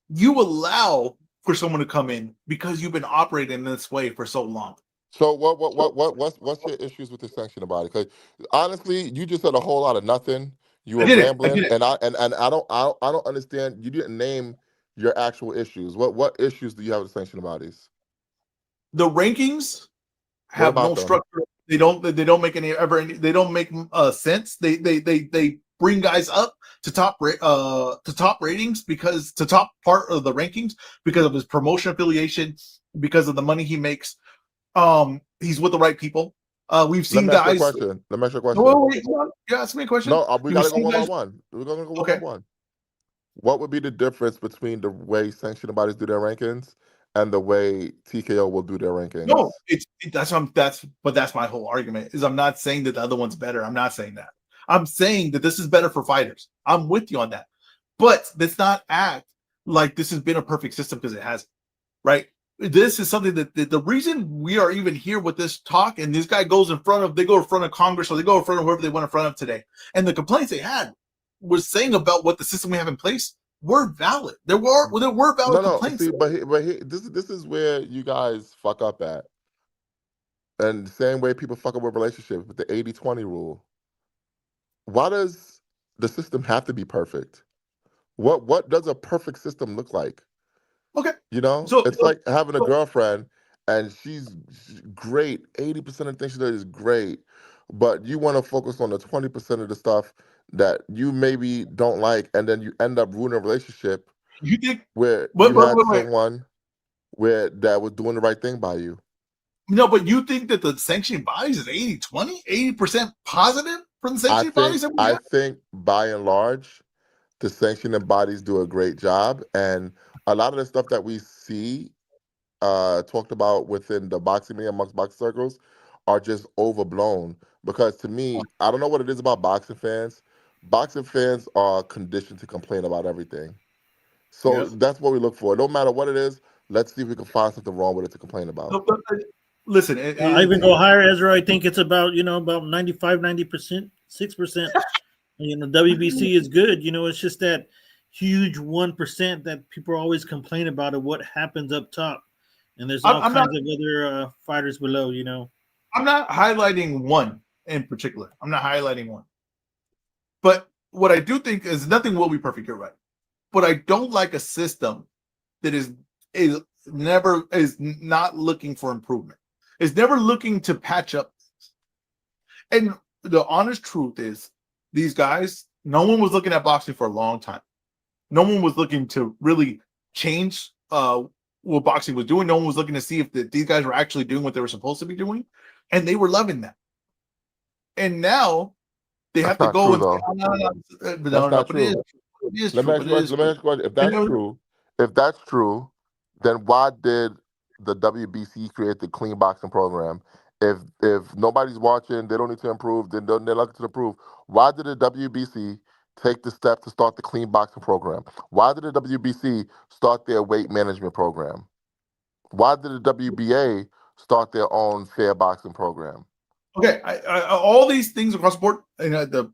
you allow for someone to come in because you've been operating in this way for so long. So what's your issues with the sanctioning body? Because honestly, you just said a whole lot of nothing. You were rambling, and I don't understand. You didn't name your actual issues. What issues do you have with sanctioning bodies? The rankings have no structure. They don't make any they don't make sense. They bring guys up to top ratings, because to top part of the rankings because of his promotion affiliation, because of the money he makes. He's with the right people. We've Let seen me ask you a guys. question. Let me ask you a No, question. wait, hold on. You ask me a question. No, we We've got to go seen one by guys. one. We're going to go one by Okay. one. What would be the difference between the way sanctioning bodies do their rankings and the way TKO will do their No, rankings? that's my whole argument. Is I'm not saying that the other one's better. I'm not saying that. I'm saying that this is better for fighters. I'm with you on that. But let's not act like this has been a perfect system because it hasn't. Right? This is something that the reason we are even here with this talk, and this guy goes in front of, they go in front of Congress or they go in front of whoever they went in front of today, and the complaints they had was saying about what the system we have in place were valid. There were valid No. complaints. See, this is where you guys fuck up at. And the same way people fuck up with relationships with the 80-20 rule. Why does the system have to be perfect? What does a perfect system look like? Okay, You know, so, it's so, like having a so girlfriend and she's great. 80% of the things she does is great, but you want to focus on the 20% of the stuff that you maybe don't like, and then you end up ruining a relationship you think, where but, you but, had but wait, someone where that was doing the right thing by you. no, but you think that the sanctioning bodies is 80-20, 80% positive for the I sanctioning think bodies that we I have? think by and large, the sanctioning bodies do a great job, and a lot of the stuff that we see talked about within the boxing media amongst boxing circles are just overblown. Because to me, I don't know what it is about boxing fans. Boxing fans are conditioned to complain about everything. So Yes. that's what we look for. No matter what it is, let's see if we can find something wrong with it to complain about. No, listen, I even go higher, Ezra. I think it's about about 95, 90%, 6%. WBC is good. It's just that huge 1% that people always complain about of what happens up top, and there's all I'm not kinds of other fighters below. I'm not highlighting one in particular. I'm not highlighting one. But what I do think is nothing will be perfect. You're right. But I don't like a system that is not looking for improvement. Is never looking to patch up. And the honest truth is, these guys, no one was looking at boxing for a long time. No one was looking to really change what boxing was doing. No one was looking to see if these guys were actually doing what they were supposed to be doing, and they were loving that. And now they That's have to not go true and say, though. "Oh, no, That's not but it is, true. it is Let me true, ask but you a it question. is Let me true." ask you a question. And then, If that's true, then why did the WBC create the clean boxing program? If nobody's watching, they don't need to improve. Then they're looking to improve. Why did the WBC take the step to start the clean boxing program? Why did the WBC start their weight management program? Why did the WBA start their own fair boxing program? okay, all these things across the board, and the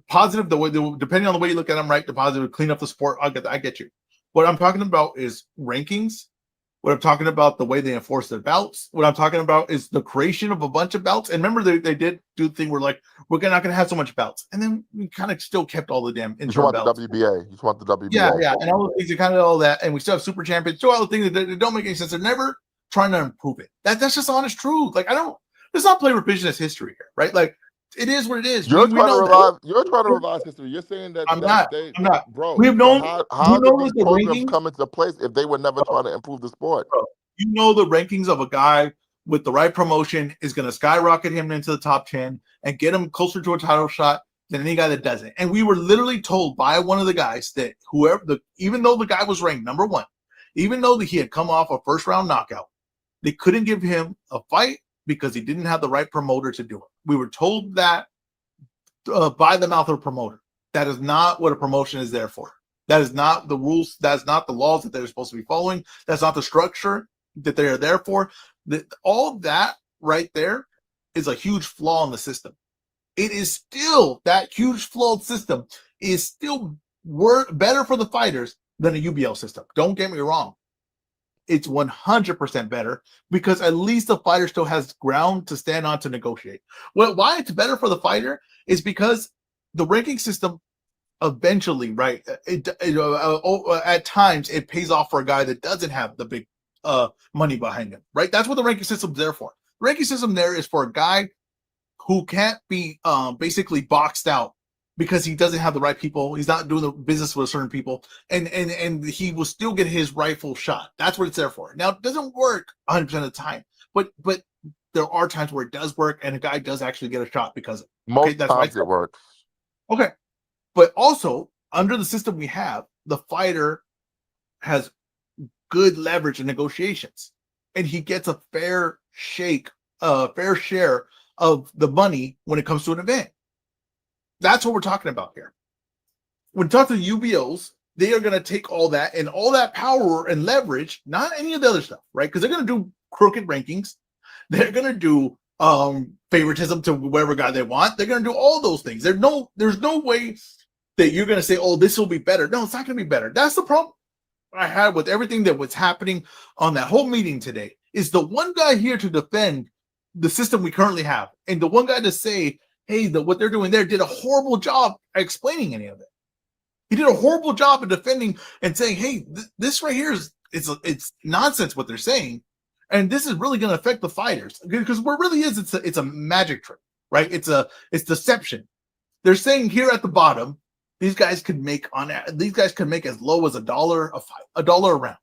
positive, depending on the way you look at them, right? The positive, clean up the sport. I get you. What I'm talking about is rankings. What I'm talking about, the way they enforce their belts. What I'm talking about is the creation of a bunch of belts. And remember, they did do the thing where like we're not going to have so much belts, and then we kind of still kept all the damn You interim talking about belts. the WBA? You talking about the Yeah, WBA? yeah, and all the things that kind of all that, and we still have super champions. So all the things that don't make any sense. They're never trying to improve it. That's just honest truth. Like I don't. Let's not play revisionist history here, right? Like it is what it is. We know that. You're trying to revise history. You're saying I'm that not. they I'm not. bro, We've but known. how You did know these that the programs rankings. come into place if they were never Bro, trying to improve the sport? bro, you know the rankings of a guy with the right promotion is going to skyrocket him into the top 10 and get him closer to a title shot than any guy that doesn't. And we were literally told by one of the guys that even though the guy was ranked number one, even though he had come off a first round knockout, they couldn't give him a fight because he didn't have the right promoter to do it. We were told that by the mouth of a promoter. That is not what a promotion is there for. That is not the rules. That's not the laws that they're supposed to be following. That's not the structure that they are there for. All that right there is a huge flaw in the system. It is still, that huge flawed system is still better for the fighters than a UBL system. Don't get me wrong. It's 100% better because at least the fighter still has ground to stand on to negotiate. Why it's better for the fighter is because the ranking system eventually, right? At times it pays off for a guy that doesn't have the big money behind him, right? That's what the ranking system's there for. The ranking system there is for a guy who can't be basically boxed out because he doesn't have the right people. He's not doing the business with certain people, and he will still get his rightful shot. That's what it's there for. Now, it doesn't work 100% of the time, but there are times where it does work and a guy does actually get a shot because of it. Okay, Most that's why times it works. okay. But also, under the system we have, the fighter has good leverage in negotiations, and he gets a fair share of the money when it comes to an event. That's what we're talking about here. When talking to UBOs, they are going to take all that and all that power and leverage, not any of the other stuff, right? Because they're going to do crooked rankings. They're going to do favoritism to whatever guy they want. They're going to do all those things. There's no way that you're going to say, oh, this will be better. No, it's not going to be better. That's the problem I had with everything that was happening on that whole meeting today. Is the one guy here to defend the system we currently have, and the one guy to say, hey, what they're doing there did a horrible job explaining any of it. He did a horrible job of defending and saying, hey, this right here it's nonsense what they're saying. And this is really going to affect the fighters, because what really is, it's a magic trick, right? It's deception. They're saying here at the bottom, these guys could make as low as $1 a round,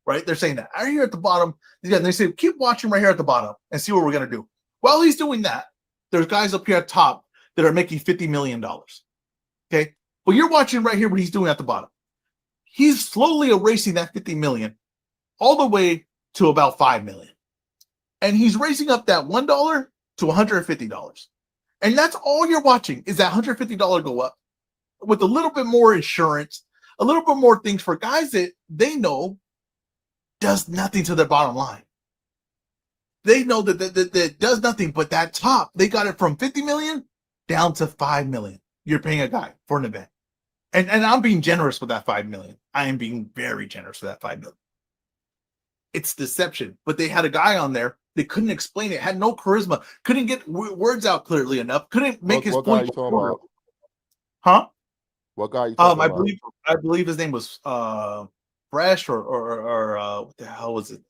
right? They're saying that. Out here at the bottom, these guys, they say, keep watching right here at the bottom and see what we're going to do. While he's doing that, there's guys up here at top that are making $50 million. Okay. Well, you're watching right here what he's doing at the bottom. He's slowly erasing that 50 million all the way to about 5 million. And he's raising up that $1 to $150. And that's all you're watching, is that $150 go up with a little bit more insurance, a little bit more things for guys that they know does nothing to their bottom line. They know that does nothing, but that top, they got it from 50 million down to 5 million. You're paying a guy for an event. And I'm being generous with that 5 million. I am being very generous with that 5 million. It's deception. But they had a guy on there that couldn't explain it, had no charisma, couldn't get words out clearly enough, couldn't make his point. What guy you talking about? Huh? What guy you talking about? I believe his name was Fresh or what the hell was it?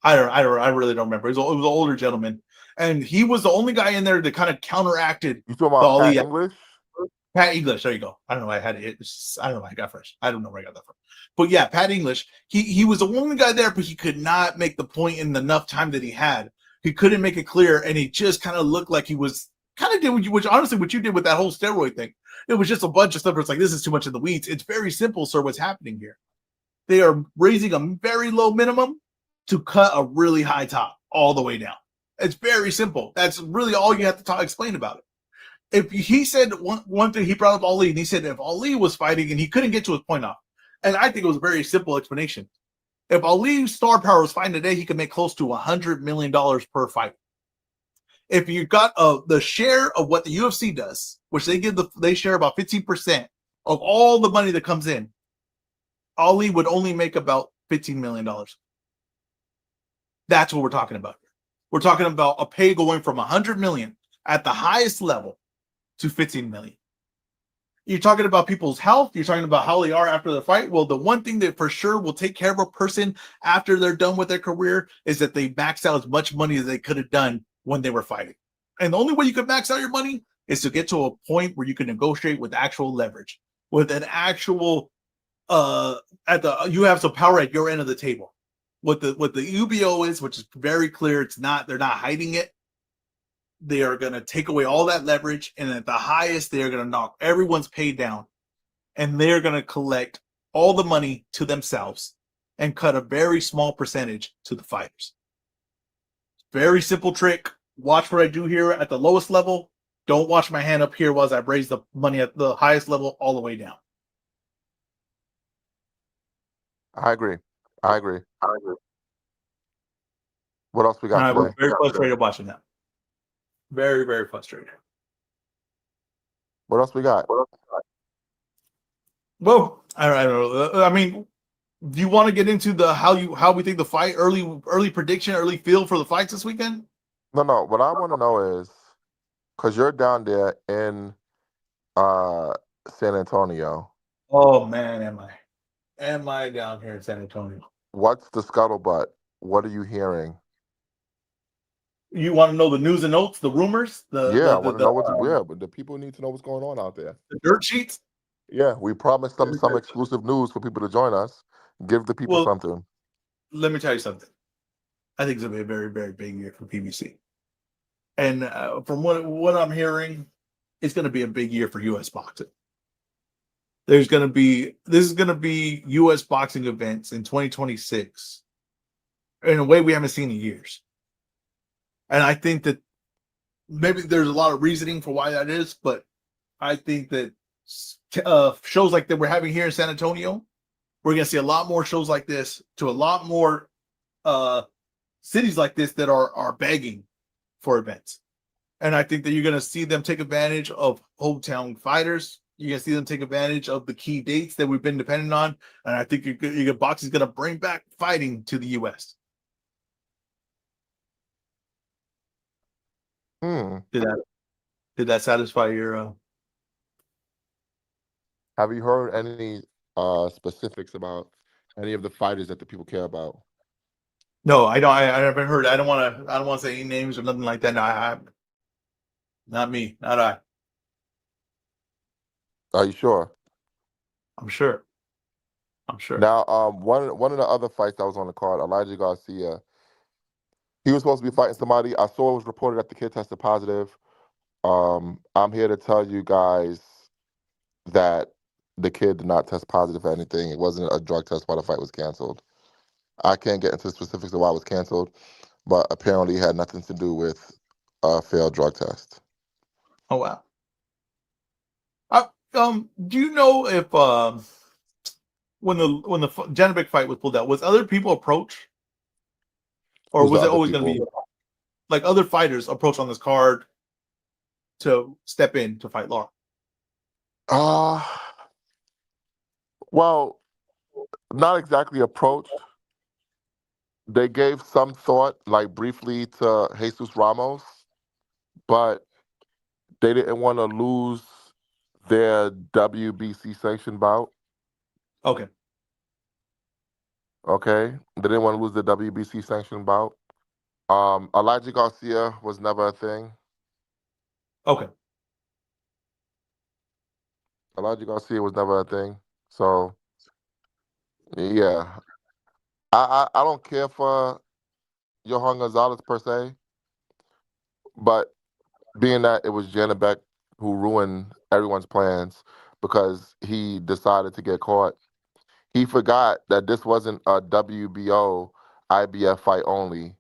I really don't remember. It was an older gentleman, and he was the only guy in there that kind of counteracted. You talking about Pat English? Pat English, there you go. I don't know why I had it. I don't know why I got Fresh. I don't know where I got that from. But yeah, Pat English. He was the only guy there, but he could not make the point in enough time that he had. He couldn't make it clear, and he just kind of looked like he was kind of did which honestly what you did with that whole steroid thing. It was just a bunch of stuff where it's like, this is too much in the weeds. It's very simple, sir, what's happening here. They are raising a very low minimum to cut a really high top all the way down. It's very simple. That's really all you have to explain about it. If he said one thing, he brought up Ali, and he said if Ali was fighting and he couldn't get to his point off, and I think it was a very simple explanation. If Ali's star power was fighting today, he could make close to $100 million per fight. If you got the share of what the UFC does, which they share about 15% of all the money that comes in, Ali would only make about $15 million. That's what we're talking about here. We're talking about a pay going from 100 million at the highest level to 15 million. You're talking about people's health. You're talking about how they are after the fight. Well, the one thing that for sure will take care of a person after they're done with their career is that they max out as much money as they could have done when they were fighting. And the only way you could max out your money is to get to a point where you can negotiate with actual leverage, with an actual you have some power at your end of the table. What the UBO is, which is very clear, they're not hiding it. They are going to take away all that leverage, and at the highest, they are going to knock everyone's pay down, and they're going to collect all the money to themselves and cut a very small percentage to the fighters. Very simple trick. Watch what I do here at the lowest level. Don't watch my hand up here while I raise the money at the highest level all the way down. I agree. What else we got I today? was very frustrated watching that. Very, very frustrated. What else we got? Well, I don't know. I mean, do you want to get into how we think the fight, early prediction, early feel for the fights this weekend? No. What I want to know is, because you're down there in San Antonio. Oh man, am I down here in San Antonio? What's the scuttlebutt? What are you hearing? You want to know the news and notes, the rumors? I want to know but the people need to know what's going on out there. The dirt sheets? Yeah, we promised them some exclusive news for people to join us. Give the people something. Let me tell you something. I think it's going to be a very, very big year for PBC. And from what I'm hearing, it's going to be a big year for U.S. boxing. This is going to be U.S. boxing events in 2026 in a way we haven't seen in years. And I think that maybe there's a lot of reasoning for why that is, but I think that shows like that we're having here in San Antonio, we're going to see a lot more shows like this to a lot more cities like this that are begging for events. And I think that you're going to see them take advantage of hometown fighters. You're going to see them take advantage of the key dates that we've been dependent on. And I think your boxing is going to bring back fighting to the U.S. Did that satisfy your? Have you heard any specifics about any of the fighters that the people care about? No, I don't. I haven't heard. I don't want to say any names or nothing like that. No, not me. Not I. Are you sure? I'm sure. Now, one of the other fights that was on the card, Elijah Garcia, he was supposed to be fighting somebody. I saw it was reported that the kid tested positive. I'm here to tell you guys that the kid did not test positive for anything. It wasn't a drug test while the fight was canceled. I can't get into the specifics of why it was canceled, but apparently it had nothing to do with a failed drug test. Oh wow. Do you know if when the Janovic fight was pulled out, was other people approached, or Who's was the it other always going to be people? like other fighters approached on this card to step in to fight Laura? Well, not exactly approached. They gave some thought, like briefly, to Jesus Ramos, but they didn't want to lose their WBC sanctioned bout. Okay. Okay, they didn't want to lose the WBC sanctioned bout. Elijah Garcia was never a thing. Okay. Elijah Garcia was never a thing. So yeah, I don't care for Johan Gonzalez per se, but being that it was Janabek who ruined everyone's plans because he decided to get caught, he forgot that this wasn't a WBO IBF fight only.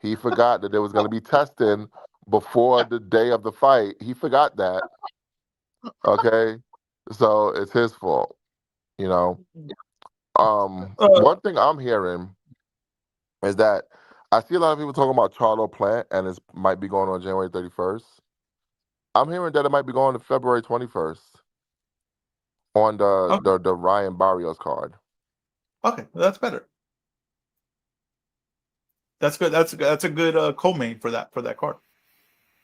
He forgot that there was going to be testing before the day of the fight. He forgot that. Okay, so it's his fault. You know. One thing I'm hearing is that I see a lot of people talking about Charlo Plant and it might be going on January 31st. I'm hearing that it might be going to February 21st on the Ryan Barrios card. Okay, that's better. That's good. That's a good co-main for that card.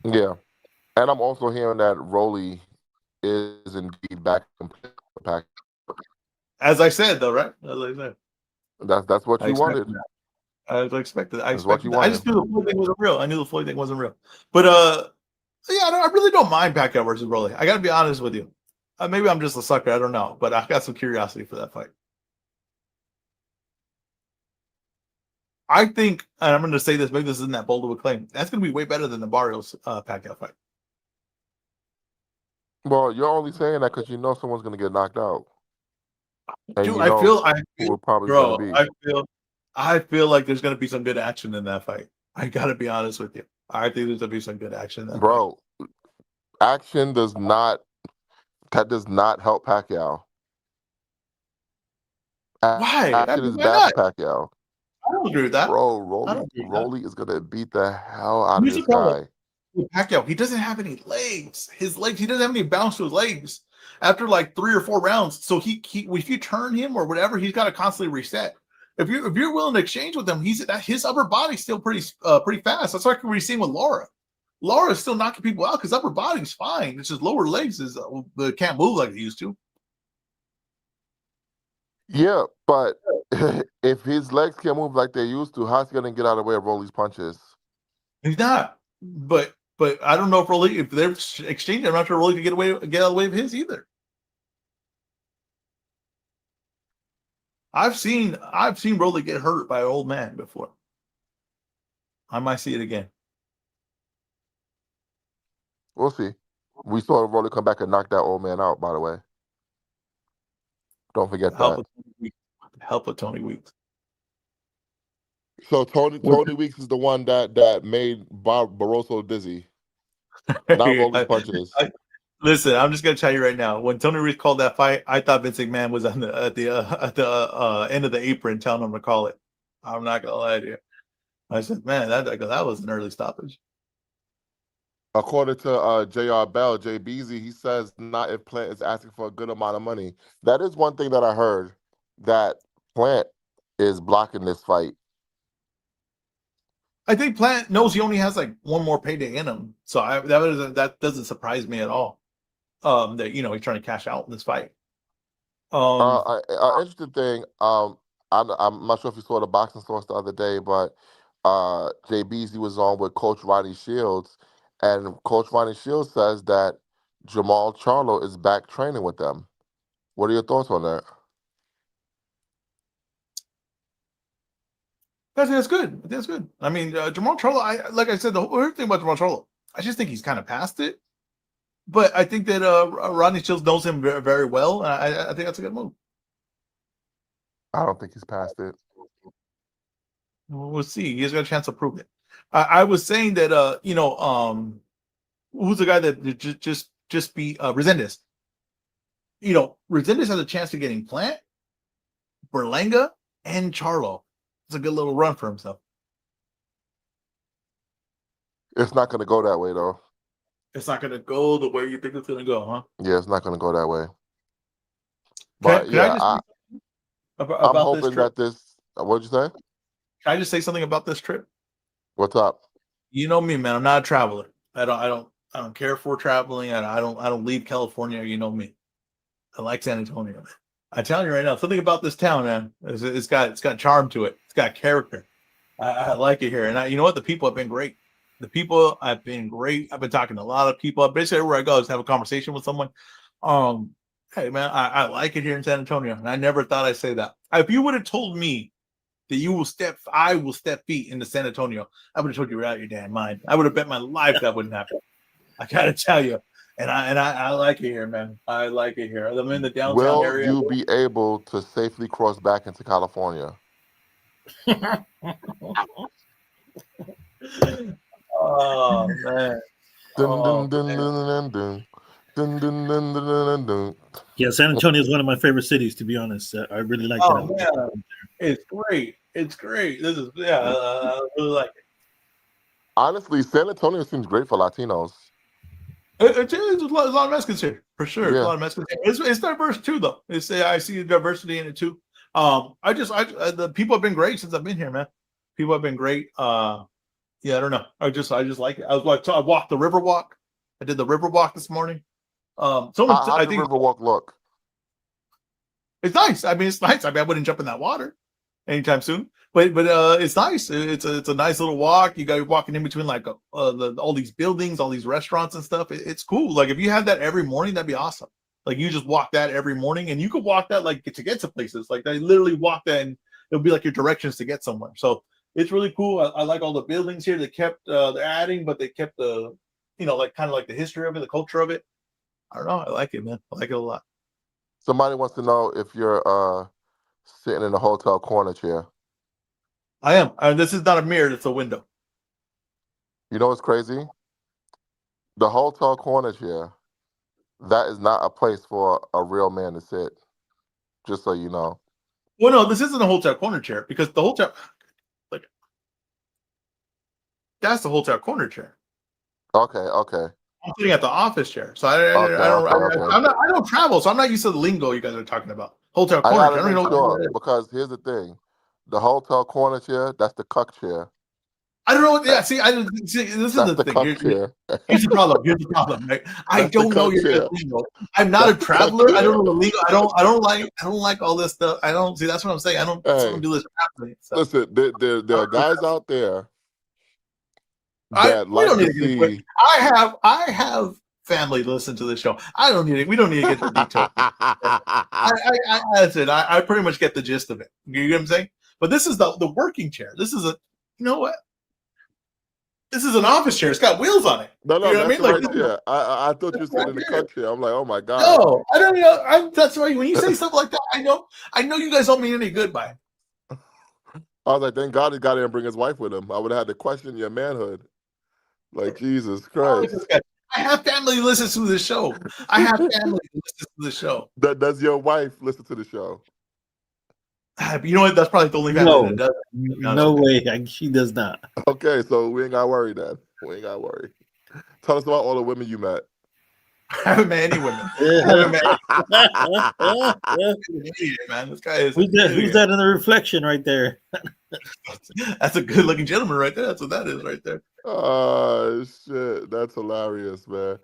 Yeah, and I'm also hearing that Rolly is indeed back in pack. As I said, though, right? As I said, That's what you wanted. I expected. I That's what you expected. I wanted. just knew the Floyd thing wasn't real. I knew the Floyd thing wasn't real. But yeah, I really don't mind Pacquiao versus Rolly. I got to be honest with you. Maybe I'm just a sucker. I don't know, but I got some curiosity for that fight. I think, and I'm going to say this. Maybe this isn't that bold of a claim. That's going to be way better than the Barrios Pacquiao fight. Well, you're only saying that because you know someone's going to get knocked out. And Dude, you know who it probably bro, going to be. I feel like there's going to be some good action in that fight. I got to be honest with you. I think there's going to be some good action in that Bro, action does not help Pacquiao. Why? Action is Why bad not? for Pacquiao. I don't agree with that. Bro, I don't agree with that. Rolly is going to beat the hell out of Here's the this problem guy. with Pacquiao. He doesn't have any legs. His legs, he doesn't have any bounce to his legs after like 3 or 4 rounds. So he if you turn him or whatever, he's got to constantly reset. If you're willing to exchange with him, his upper body's still pretty fast. That's like we're seeing with Laura. Laura's still knocking people out because upper body's fine. It's just lower legs can't move like it used to. Yeah, but if his legs can't move like they used to, how's he going to get out of the way of Rolly's punches? He's not. But I don't know if they're exchanging. I'm not sure Rolly can get out of the way of his either. I've seen Rolly get hurt by an old man before. I might see it again. We'll see. We saw Rolly come back and knock that old man out. By the way, don't forget Help that. with Tony Weeks. Help with Tony Weeks. So Tony Weeks is the one that made Bob Barroso dizzy, not Rolly's punches. Listen, I'm just gonna tell you right now. When Tony Weeks called that fight, I thought Vince McMahon was on the end of the apron telling him to call it. I'm not gonna lie to you. I said, man, that was an early stoppage. According to J.R. Bell, Jay Beasley, he says not if Plant is asking for a good amount of money. That is one thing that I heard, that Plant is blocking this fight. I think Plant knows he only has like one more payday in him, so that doesn't surprise me at all. That he's trying to cash out in this fight. Interesting thing. I'm not sure if you saw the boxing source the other day, but Jay Beasley was on with Coach Ronnie Shields, and Coach Ronnie Shields says that Jamal Charlo is back training with them. What are your thoughts on that? That's good. That's good. I mean, Jamal Charlo. Like I said, the whole thing about Jamal Charlo, I just think he's kind of past it. But I think that Rodney Shields knows him very, very well. I think that's a good move. I don't think he's past it. We'll see. He's got a chance to prove it. I was saying that who's the guy that just beat Resendez? Resendez has a chance of getting Plant, Berlanga, and Charlo. It's a good little run for himself. It's not going to go that way, though. It's not going to go the way you think it's going to go, huh? Yeah, it's not going to go that way. But I'm hoping that this. What'd you say? Can I just say something about this trip? What's up? You know me, man. I'm not a traveler. I don't care for traveling. I don't leave California. You know me. I like San Antonio, man. I tell you right now, something about this town, man. It's got charm to it. It's got character. I like it here, and you know what? The people have been great. The people have been great. I've been talking to a lot of people. Basically, everywhere I go, just have a conversation with someone. Hey, man, I like it here in San Antonio, and I never thought I'd say that. If you would have told me that I will step feet into San Antonio, I would have told you right out your damn mind. I would have bet my life that wouldn't happen. I gotta tell you. And I like it here, man. I like it here. I'm in the downtown area. Will you be able to safely cross back into California? Oh, man. Yeah, San Antonio is one of my favorite cities, to be honest. I really like that. Man. It's great. It's great. This is, I really like it. Honestly, San Antonio seems great for Latinos. There's a lot of Mexicans here, for sure. Yeah. A lot of Mexicans. It's diverse too, though. I see diversity in it too. The people have been great since I've been here, man. People have been great. I don't know. I just like it. I walked the Riverwalk. I did the Riverwalk this morning. How does the Riverwalk look? It's nice. I mean, it's nice. I wouldn't jump in that water anytime soon. But it's nice. It's a nice little walk. You guys walking in between like all these buildings, all these restaurants and stuff. It's cool. Like if you had that every morning, that'd be awesome. Like you just walk that every morning, and you could walk that like to get to places. Like they literally walk that, and it'll be like your directions to get somewhere. So it's really cool. I like all the buildings here. They kept they're adding, but they kept the like kind of like the history of it, the culture of it. I don't know. I like it, man. I like it a lot. Somebody wants to know if you're sitting in a hotel corner chair. I am. This is not a mirror. It's a window. You know what's crazy? The hotel corner chair, that is not a place for a real man to sit. Just so you know. Well, no, this isn't a hotel corner chair because the hotel, like, that's the hotel corner chair. Okay. I'm sitting at the office chair, so I don't travel, so I'm not used to the lingo you guys are talking about. Hotel corner chair. I don't know because here's the thing. The hotel corner chair, that's the cuck chair. I don't know. Yeah, see, this is the thing. Here's the problem. Right? I don't know your lingo. I'm not a traveler. I don't know the lingo. I don't like all this stuff. I don't see. That's what I'm saying. I don't do this traveling. So. Listen, there are guys out there that like to see. I have family to listen to this show. We don't need to get the details. I pretty much get the gist of it. You get what I'm saying? But this is the working chair. This is you know what? This is an office chair. It's got wheels on it. No, You know what I that's mean? the Like, right chair. I thought you that's said right in the there. cut chair. I'm like, oh my god. No, I don't know. That's why when you say stuff like that, I know you guys don't mean any good by it. I was like, thank God he got there and bring his wife with him. I would have had to question your manhood. Like Jesus Christ. I have family who listens to this show. I have family who listens to the show. Does your wife listen to the show? You know what? That's probably the only family that does. No way. She does not. Okay, so we ain't got to worry then. We ain't got to worry. Tell us about all the women you met. I haven't met any women. Man, this guy is. Who's that in the reflection right there? That's a good-looking gentleman right there. That's what that is right there. Oh shit, that's hilarious, man.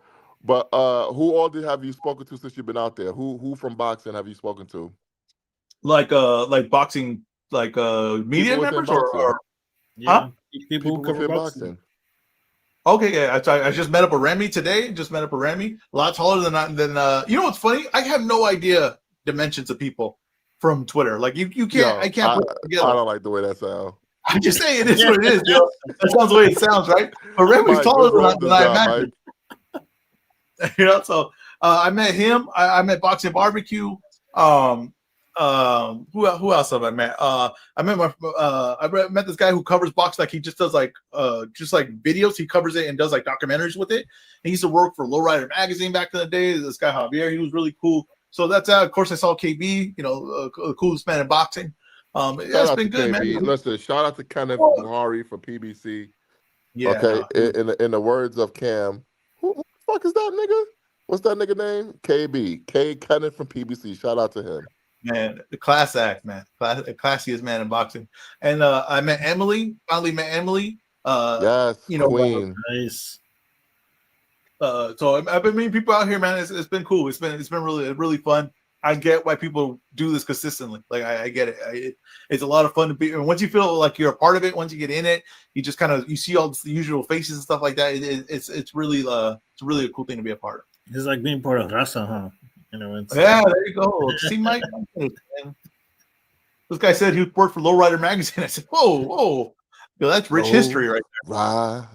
But who all have you spoken to since you've been out there? Who from boxing have you spoken to? Like boxing, media members or yeah, people who cover boxing. Okay, yeah, I just met up with Remy today. Just met up with Remy, a lot taller than you know what's funny? I have no idea dimensions of people from Twitter. Like you can't. Yo, I can't put it together. I don't like the way that sounds. I'm just saying it is what it is. You know? That sounds the way it sounds, right? But Remy's taller than I imagine. You know, so I met him. I met Boxing Barbecue. Who else have I met? I met this guy who covers box, like he just does like videos. He covers it and does like documentaries with it. He used to work for Lowrider magazine back in the day. This guy Javier, he was really cool. So that's of course I saw KB, you know, the coolest man in boxing. It's been good, KB. Man. Listen, shout out to Kenneth Buhari for PBC. Yeah. Okay, in the words of Cam, who the fuck is that nigga? What's that nigga name? KB. Kenneth from PBC. Shout out to him. Man, the class act, man. The classiest man in boxing. And I met Emily. Finally met Emily. Yes, you know, queen. Nice. So I've been meeting people out here, man. It's been cool. It's been really fun. I get why people do this consistently. Like I get it. It's a lot of fun to be. And once you feel like you're a part of it, once you get in it, you just kind of see all the usual faces and stuff like that. It's really a cool thing to be a part of. It's like being part of Raza, huh? You know, yeah, there you go. See, Mike, this guy said he worked for Lowrider magazine. I said, whoa, yo, that's rich history right there.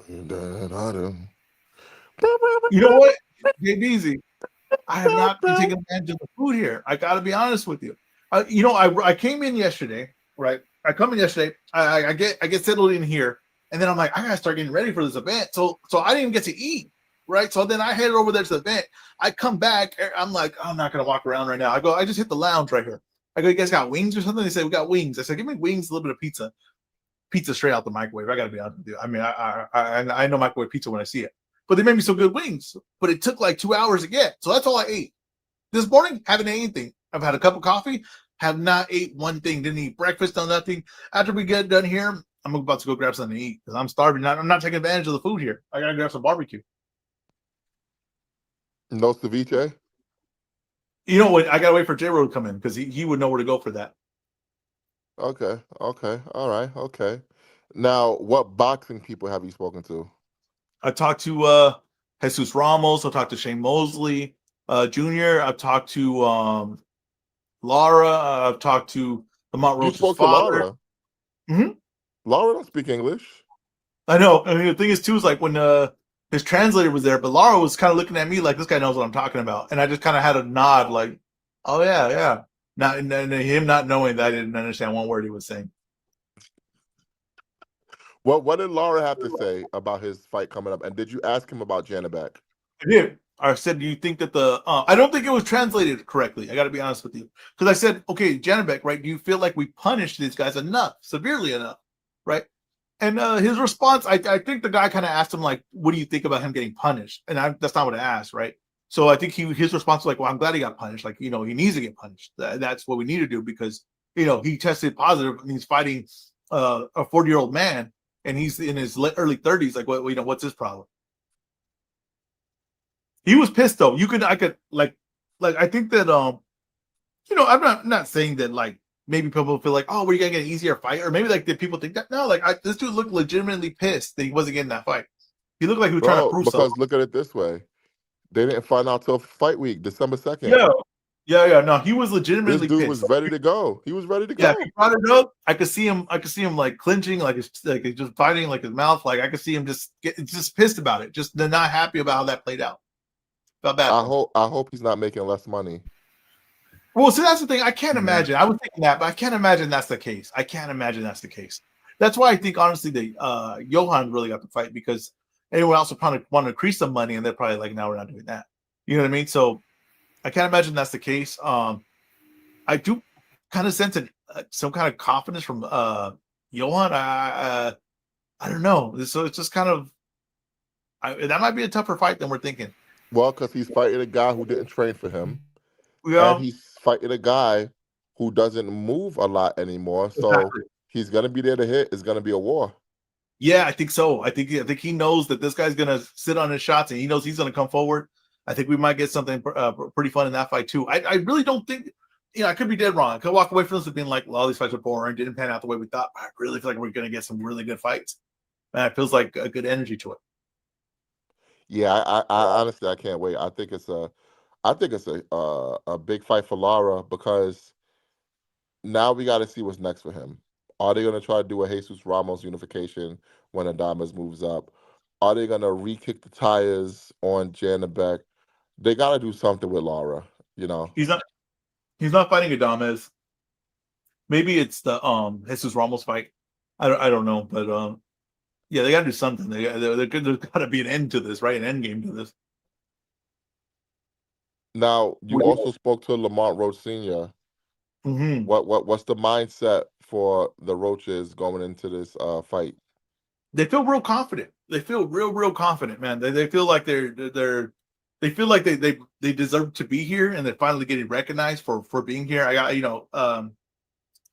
You know what? Get easy. I have not been taking advantage of the food here. I got to be honest with you. You know, I came in yesterday, right? I come in yesterday. I get settled in here, and then I'm like, I gotta start getting ready for this event. So I didn't even get to eat, right? So then I headed over there to the event. I come back. I'm like, I'm not gonna walk around right now. I just hit the lounge right here. I go, you guys got wings or something? They say we got wings. I said, give me wings, a little bit of pizza. Pizza straight out the microwave. I gotta be honest with you. I mean, I know microwave pizza when I see it. But they made me some good wings. But it took like 2 hours to get. So that's all I ate. This morning, haven't ate anything. I've had a cup of coffee, have not ate one thing. Didn't eat breakfast, done nothing. After we get done here, I'm about to go grab something to eat because I'm starving. I'm not taking advantage of the food here. I gotta grab some barbecue. No ceviche? You know what? I gotta wait for J-Ro to come in because he would know where to go for that. Okay. All right. Okay. Now, what boxing people have you spoken to? I talked to Jesus Ramos. I talked to Shane Mosley Jr. I've talked to Laura. I've talked to Lamont Roach's father. Laura? Mm-hmm. Laura don't speak English. I know. I mean, the thing is, too, is like when his translator was there, but Laura was kind of looking at me like this guy knows what I'm talking about. And I just kind of had a nod like, oh, yeah. Not and him not knowing that I didn't understand one word he was saying. What did Laura have to say about his fight coming up? And did you ask him about Janabek? I did. I said, do you think that I don't think it was translated correctly. I got to be honest with you. Because I said, okay, Janabek, right? Do you feel like we punished these guys severely enough, right? And his response, I think the guy kind of asked him, like, what do you think about him getting punished? And that's not what I asked, right? So I think his response was like, well, I'm glad he got punished. Like, you know, he needs to get punished. That's what we need to do because, you know, he tested positive and he's fighting a 40-year-old man. And he's in his early 30s. Like, what? You know, what's his problem? He was pissed though. I think that you know, I'm not saying that like maybe people feel like, oh, we're gonna get an easier fight, or maybe like did people think that? No, like this dude looked legitimately pissed that he wasn't getting that fight. He looked like he was trying to prove something. Because look at it this way, they didn't find out till fight week, December 2nd. Yeah, Yeah. No, he was This legitimately dude pissed. was ready to go. He was ready to Yeah, if go. he brought it up, I could see him. I could see him like clenching, like he's just biting, like his mouth. Like I could see him just pissed about it. Just they're not happy about how that played out. Felt bad for him. I hope he's not making less money. Well, see, that's the thing. I can't Yeah. imagine. I was thinking that, but I can't imagine that's the case. I can't imagine that's the case. That's why I think honestly, the Johan really got the fight because anyone else would probably want to increase some money, and they're probably like, "No, we're not doing that." You know what I mean? So I can't imagine that's the case. I do kind of sense some kind of confidence from Johan. I don't know. So it's just kind of that might be a tougher fight than we're thinking. Well, because he's fighting a guy who didn't train for him, and Yeah, he's fighting a guy who doesn't move a lot anymore. So exactly. he's gonna be there to hit. It's gonna be a war. Yeah, I think so. I think he knows that this guy's gonna sit on his shots, and he knows he's gonna come forward. I think we might get something pretty fun in that fight too. I really don't think. I could be dead wrong. I could walk away from this being like, well, all these fights are boring, didn't pan out the way we thought. I really feel like we're gonna get some really good fights. And it feels like a good energy to it. Yeah, I honestly I can't wait. I think it's a big fight for Lara because now we got to see what's next for him. Are they going to try to do a Jesus Ramos unification when Adames moves up? Are they going to re-kick the tires on Janabek? They got to do something with Lara, you know. He's not fighting Adames. Maybe it's the Jesus Ramos fight. I don't know, but yeah, they got to do something. There's got to be an end to this, right? An end game to this. Now, you also spoke to Lamont Roach Sr. Mm-hmm. What's the mindset for the Roaches going into this fight? They feel real confident. They feel real confident, man. They feel like they feel like they deserve to be here, and they're finally getting recognized for being here. I got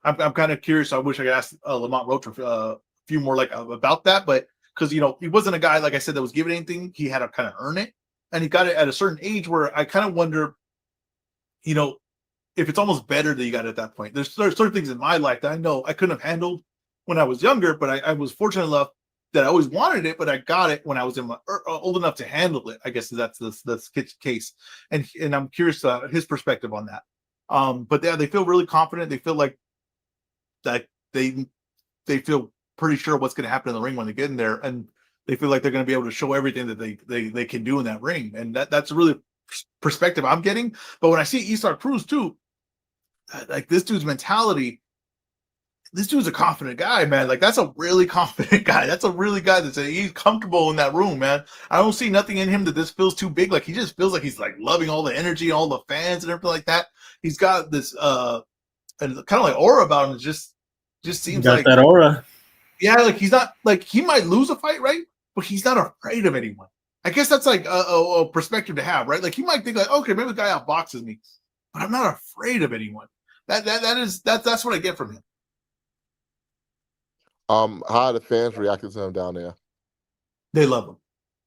I'm kind of curious. I wish I could ask Lamont Roach a few more about that, but because he wasn't a guy, like I said, that was given anything. He had to kind of earn it, and he got it at a certain age where I kind of wonder, if it's almost better that you got it at that point. There's certain things in my life that I know I couldn't have handled when I was younger, but I was fortunate enough that I always wanted it, but I got it when I was old enough to handle it. I guess that's the case, and I'm curious his perspective on that. But yeah, they feel really confident. They feel like that they feel pretty sure what's going to happen in the ring when they get in there, and they feel like they're going to be able to show everything that they can do in that ring, and that's a really perspective I'm getting. But when I see Isaac Cruz too, like this dude's mentality, this dude's a confident guy, man. Like that's a really confident guy. That's a really guy he's comfortable in that room, man. I don't see nothing in him that this feels too big. Like he just feels like he's like loving all the energy, all the fans and everything like that. He's got this kind of like aura about him. It just seems like that aura. Yeah, like he's not like he might lose a fight, right? But he's not afraid of anyone. I guess that's like a perspective to have, right? Like he might think like, okay, maybe the guy outboxes me, but I'm not afraid of anyone. That's what I get from him. How the fans reacted to him down there? They love him.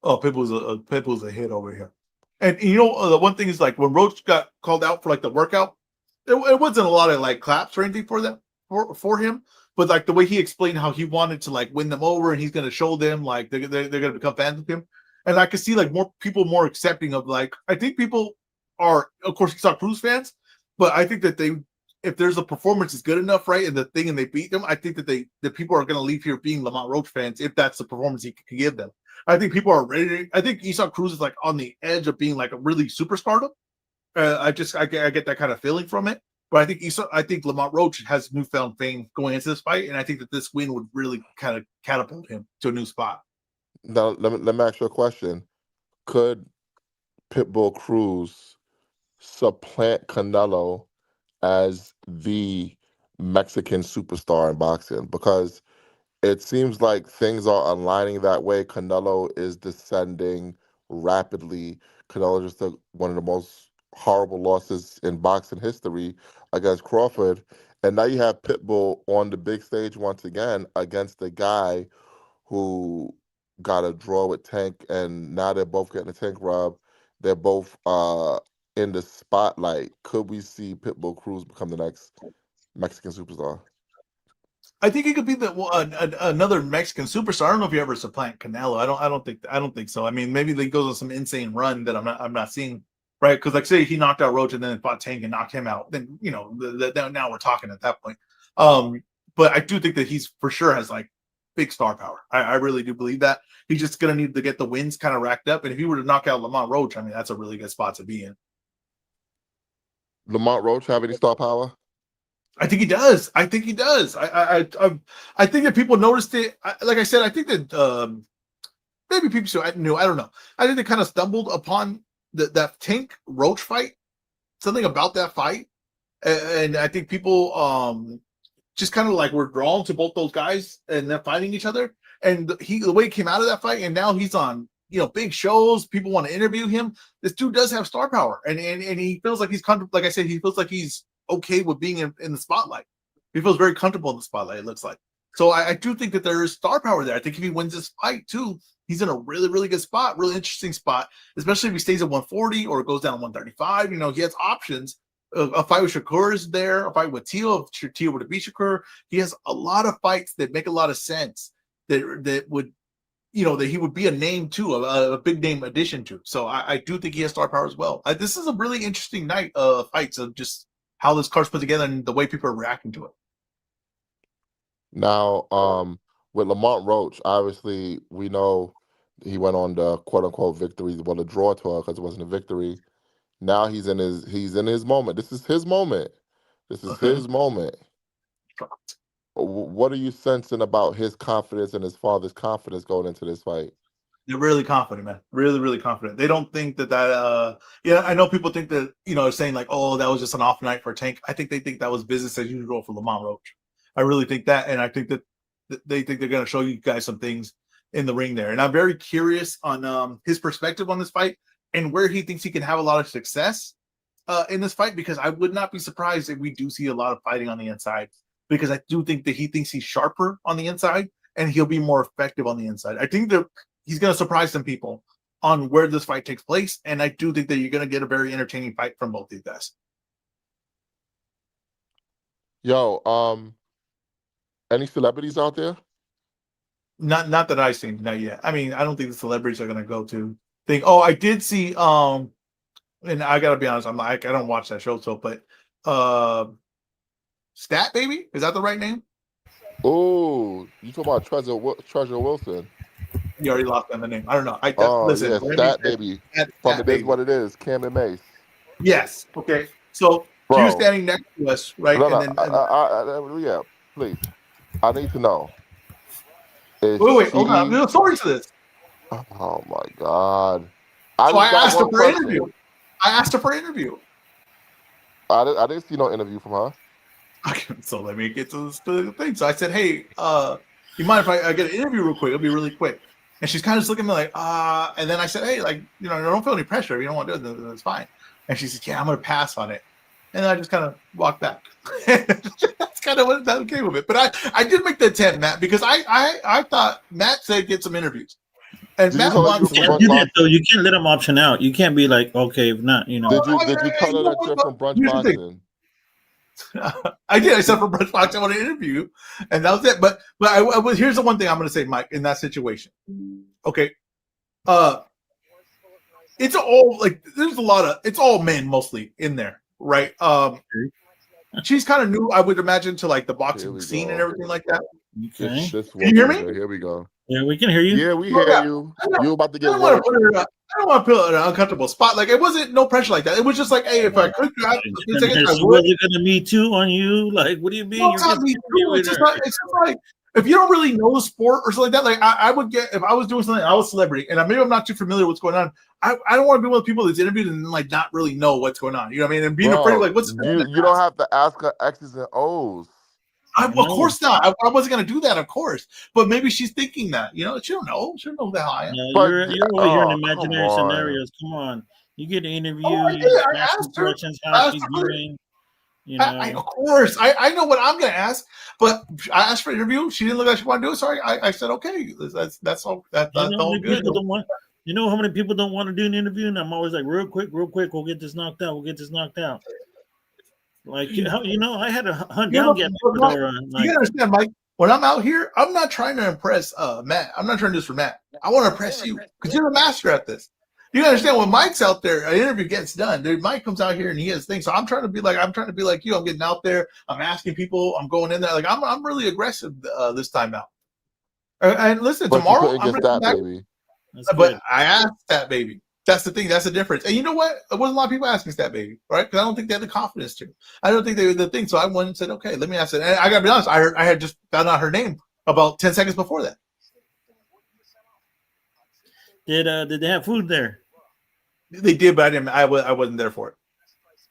Oh, Pitbull's a hit over here. And the one thing is like when Roach got called out for like the workout, it wasn't a lot of like claps or anything for them for him, but like the way he explained how he wanted to like win them over and he's going to show them like they're going to become fans of him, and I could see like more people more accepting of like I think people are of course Isaac Cruz fans, but I think that if there's a performance is good enough, right, and they beat them, I think that people are going to leave here being Lamont Roach fans if that's the performance he can give them. I think people are ready. I think Isaac Cruz is like on the edge of being like a really superstardom. I get that kind of feeling from it. But I think Lamont Roach has newfound fame going into this fight, and I think that this win would really kind of catapult him to a new spot. Now, let me ask you a question. Could Pitbull Cruz supplant Canelo as the Mexican superstar in boxing? Because it seems like things are aligning that way. Canelo is descending rapidly. Canelo just took one of the most horrible losses in boxing history against Crawford. And now you have Pitbull on the big stage once again against the guy who got a draw with Tank, and now they're both getting a Tank rub. They're both in the spotlight. Could we see Pitbull Cruz become the next Mexican superstar? I think he could be another Mexican superstar. I don't know if you ever supplant Canelo. I don't think so. I mean, maybe he goes on some insane run that I'm not seeing. right? Because like say he knocked out Roach and then fought Tank and knocked him out, then now we're talking at that point. But I do think that he's for sure has like big star power. I really do believe that. He's just gonna need to get the wins kind of racked up. And if he were to knock out Lamont Roach, I mean that's a really good spot to be in. Lamont Roach have any star power? I think he does. I think that people noticed it. Like I said, I think that maybe people knew. I don't know. I think they kind of stumbled upon that Tank Roach fight. Something about that fight, and I think people just kind of like were drawn to both those guys and they're fighting each other. And the way he came out of that fight, and now he's on big shows. People want to interview him. This dude does have star power, and he feels like he's comfortable. Like I said, he feels like he's okay with being in the spotlight. He feels very comfortable in the spotlight, it looks like. So I do think that there is star power there. I think if he wins this fight too, he's in a really, really good spot, really interesting spot, especially if he stays at 140 or goes down to 135. He has options. A fight with Shakur is there, a fight with Teal, if Teal were to beat Shakur. He has a lot of fights that make a lot of sense that would, that he would be a name too, a big name addition to. So I do think he has star power as well. This is a really interesting night of fights of just how this card's put together and the way people are reacting to it. Now, with Lamont Roach, obviously we know he went on the quote unquote victory, well, the draw tour because it wasn't a victory. Now he's in his moment. This is his moment. This is his moment. What are you sensing about his confidence and his father's confidence going into this fight? They're really confident, man. Really, really confident. They don't think that I know people think that, saying like, oh, that was just an off night for Tank. I think they think that was business as usual for Lamont Roach. I really think that. And I think that they think they're going to show you guys some things in the ring there. And I'm very curious on his perspective on this fight and where he thinks he can have a lot of success in this fight, because I would not be surprised if we do see a lot of fighting on the inside, because I do think that he thinks he's sharper on the inside and he'll be more effective on the inside. I think that he's going to surprise some people on where this fight takes place, and I do think that you're going to get a very entertaining fight from both these guys. Yo, any celebrities out there? Not that I've seen, not yet. I mean, I don't think the celebrities are going to go to think. Oh, I did see. And I got to be honest, I don't watch that show, but Stat Baby, is that the right name? Oh, you talk about Treasure Wilson. You already lost on the name. I don't know. Listen, yeah, Stat Baby. From It Is What It Is, Cam and Mace. Yes. Okay. So she was standing next to us, right? Yeah, please. I need to know. Wait, hold on. There's a story to this. Oh my God. I asked her for an interview. I didn't see no interview from her. Okay, so let me get to the thing. So I said, hey, you mind if I get an interview real quick? It'll be really quick. And she's kind of just looking at me like, and then I said, hey, like, don't feel any pressure. If you don't want to do it, then it's fine. And she said, yeah, I'm going to pass on it. And then I just kind of walked back. That's kind of what that came with it. But I did make the attempt, Matt, because I thought Matt said get some interviews. And Matt wants you can't do that, though. You can't let him option out. You can't be like, okay, if not, Did you tell her that you're from Brunch Boxing? I did. I said for Brunch Boxing I want to interview, and that was it. But here's the one thing I'm going to say, Mike, in that situation. Okay, it's all like there's a lot of it's all men mostly in there, right? She's kind of new, I would imagine, to like the boxing scene and everything like that. Okay. Can you hear me? Here we go. Yeah, we can hear you. Yeah, we hear you. You about to get work. I don't want to put her in an uncomfortable spot. Like it wasn't no pressure like that. It was just like, hey, if I could grab was it gonna me too on you? Like, what do you mean? No, it's just like if you don't really know the sport or something like that, like I would get if I was doing something, I was a celebrity, and maybe I'm not too familiar with what's going on. I don't want to be one of the people that's interviewed and like not really know what's going on. You know what I mean? And being afraid, like, what's you don't have to ask her X's and O's. Of course not. I wasn't going to do that, of course. But maybe she's thinking that. She don't know. She don't know the hell I am. You're hearing imaginary scenarios. Come on. You get an interview. I asked her. How she's doing. Of course. I know what I'm going to ask. But I asked for an interview. She didn't look like she wanted to do it. So I said, okay. That's all. That's all good. You know how many people don't want to do an interview? And I'm always like, real quick. We'll get this knocked out. Like, I had to hunt down you understand, Mike? When I'm out here, I'm not trying to impress Matt. I'm not trying to do this for Matt. I want to impress you because you're a master at this. You understand when Mike's out there, an interview gets done. Dude, Mike comes out here and he has things. So I'm trying to be like you. I'm getting out there. I'm asking people. I'm going in there. Like I'm really aggressive this time out. And listen, But you tomorrow couldn't I'm get going to come that, back. baby. That's But good. I asked that baby. That's the thing. That's the difference. And you know what? There wasn't a lot of people asking that baby, right? Because I don't think they had the confidence to. I don't think they were the thing. So I went and said, okay, let me ask it. And I got to be honest. I had just found out her name about 10 seconds before that. Did they have food there? They did, but I wasn't there for it.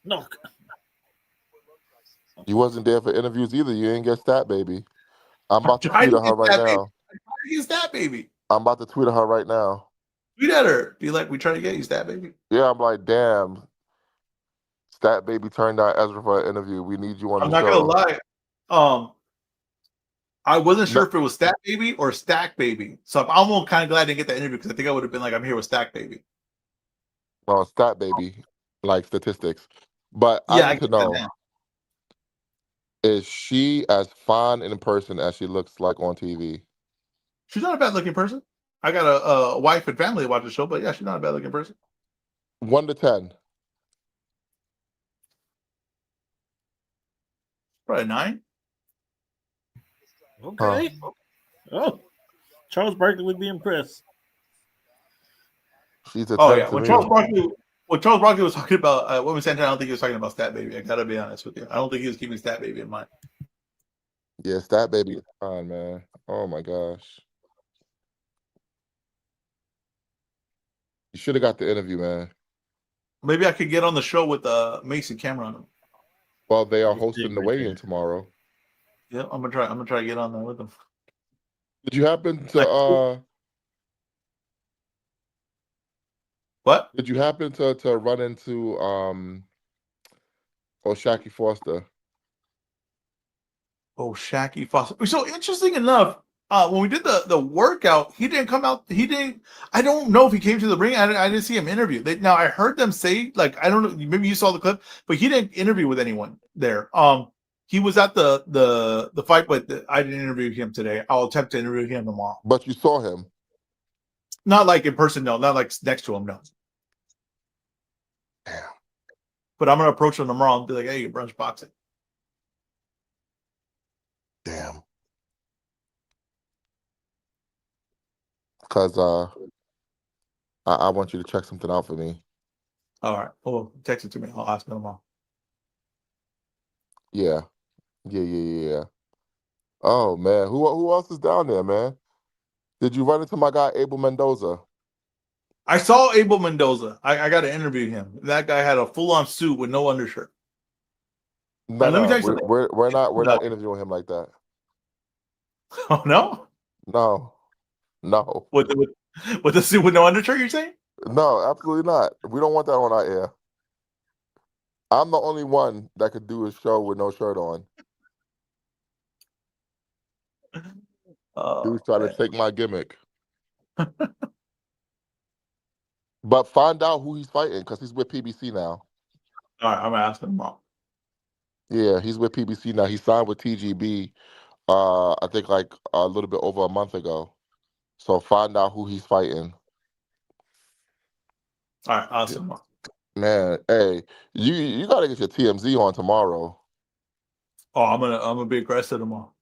No. You wasn't there for interviews either. You ain't get that, baby. I'm about to Try tweet to at her get right that baby. now. Try to use that baby. I'm about to tweet at her right now. Tweet at her. Be like, we try to get you that baby. Yeah, I'm like, damn. Stat baby turned down Ezra for an interview. We need you on I'm the not gonna show. lie. I wasn't sure No, if it was Stat Baby or Stack Baby. So I'm almost kind of glad I didn't get that interview because I think I would have been like, I'm here with Stack Baby. no, stat baby, like statistics. But I Yeah, I need to get that know, now. is she as fine in person as she looks like on TV? She's not a bad looking person. I got a wife and family to watch the show, but yeah, she's not a bad looking person. 1 to 10. Probably a 9. Okay. Oh, Charles Barkley would be impressed. She's a Oh 10 yeah, to when me. Charles Barkley was talking about Women's Center, I don't think he was talking about Stat Baby. I gotta be honest with you. I don't think he was keeping Stat Baby in mind. Yeah, stat baby is fine, man. Oh my gosh. You should have got the interview, man. Maybe I could get on the show with Mason Cameron. Well, they are That's big hosting the right weigh-in there. tomorrow. Yeah, I'm gonna try. I'm gonna try to get on there with them. Did you happen I- to What? did you happen to run into Shaqy Foster? Oh, Shaqy Foster. So interesting enough, when we did the workout, he didn't come out. He didn't. I don't know if he came to the ring. I didn't see him interview. Now I heard them say, like, I don't know. Maybe you saw the clip, but he didn't interview with anyone there. He was at the fight, but I didn't interview him today. I'll attempt to interview him tomorrow. But you saw him. Not like in person, no. Not like next to him, no. Damn. But I'm gonna approach him tomorrow and be like, "Hey, you brunch boxing." Damn. Because I want you to check something out for me. All right. Oh, text it to me. I'll ask him tomorrow. Yeah. Yeah. Oh man. Who else is down there, man? Did you run into my guy Abel Mendoza? I saw Abel Mendoza. I got to interview him. That guy had a full-on suit with no undershirt. No, Let me tell you we're, something. we're No. not interviewing him like that. Oh no! No. With the suit with no undershirt, you're saying? No, absolutely not. We don't want that on our air. I'm the only one that could do a show with no shirt on. Dude's trying to Man. take my gimmick. But find out who he's fighting because he's with PBC now. All right, I'm gonna ask him tomorrow. Yeah, he's with PBC now. He signed with TGB, I think like a little bit over a month ago. So find out who he's fighting. All right, I'll ask him tomorrow. Man, hey, you gotta get your TMZ on tomorrow. Oh, I'm gonna be aggressive tomorrow.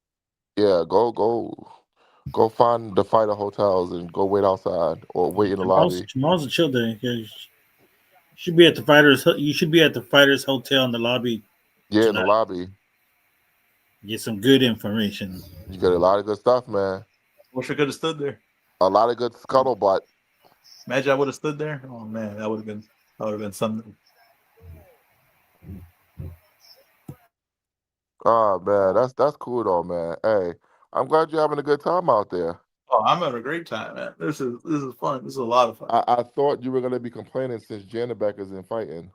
Yeah, go find the fighter hotels and go wait outside or wait in the lobby. Tomorrow's a chill day. You should be at the fighters. You should be at the fighters hotel in the lobby Yeah, in the tonight. lobby. Get some good information. You get a lot of good stuff, man. Wish I could have stood there. A lot of good scuttlebutt. Imagine I would have stood there. Oh man, that would have been something. Oh man, that's cool though, man. Hey, I'm glad you're having a good time out there. Oh, I'm having a great time, man. This is fun. This is a lot of fun. I thought you were gonna be complaining since Janabek is in fighting.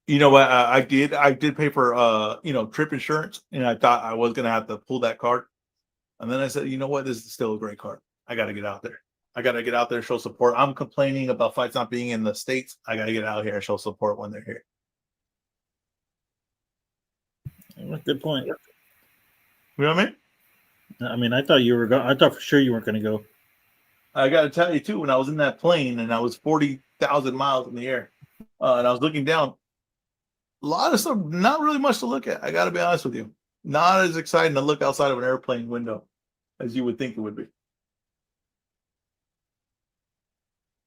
You know what? I did pay for trip insurance, and I thought I was gonna have to pull that card, and then I said, you know what? This is still a great card. I got to get out there. I got to get out there and show support. I'm complaining about fights not being in the States. I got to get out here and show support when they're here. Good point. You know what I mean? I mean, I thought you were going. I thought for sure you weren't going to go. I got to tell you too, when I was in that plane and I was 40 1,000 miles in the air. And I was looking down. A lot of stuff, not really much to look at. I got to be honest with you. Not as exciting to look outside of an airplane window as you would think it would be.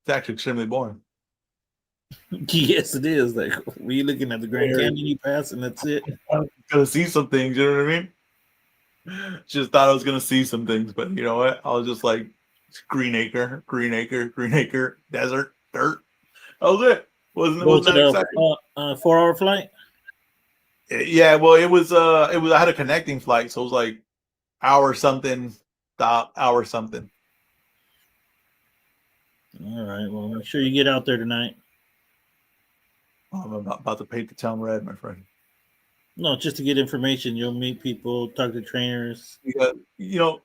It's actually extremely boring. Yes, it is. Like, were you looking at the Grand Canyon you pass, and that's it? I'm gonna see some things, you know what I mean? Just thought I was gonna see some things, but you know what? I was just like green acre, desert, dirt. That was it. Wasn't Was it that exciting? a 4-hour flight? Yeah, well, it was. I had a connecting flight, so it was like hour something, stop, hour something. All right. Well, make sure you get out there tonight. I'm about to paint the town red, my friend. No, just to get information. You'll meet people, talk to trainers. You know,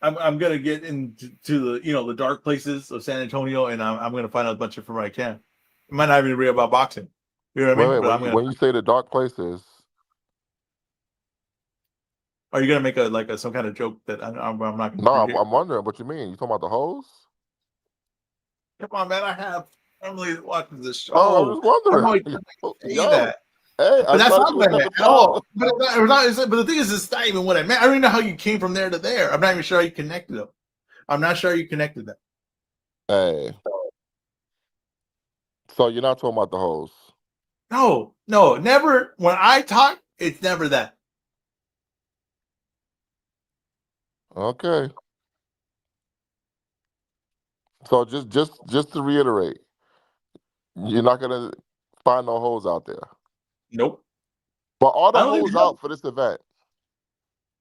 I'm gonna get into the the dark places of San Antonio, and I'm gonna find out as much information I can. I might not even read about boxing. You know what I mean? Wait, when you say the dark places, are you gonna make some kind of joke that I'm not gonna? no, I'm wondering what you mean. You talking about the hoes? Come on, man! I'm really watching this show. Oh, I was wondering. That. Hey, but that's not what I meant. No, but the thing is, it's not even what I meant. I don't even know how you came from there to there. I'm not even sure how you connected them. I'm not sure how you connected them. Hey, so you're not talking about the hoes? No, never. When I talk, it's never that. Okay. So just to reiterate, you're not gonna find no hoes out there. Nope. But are the hoes out for this event?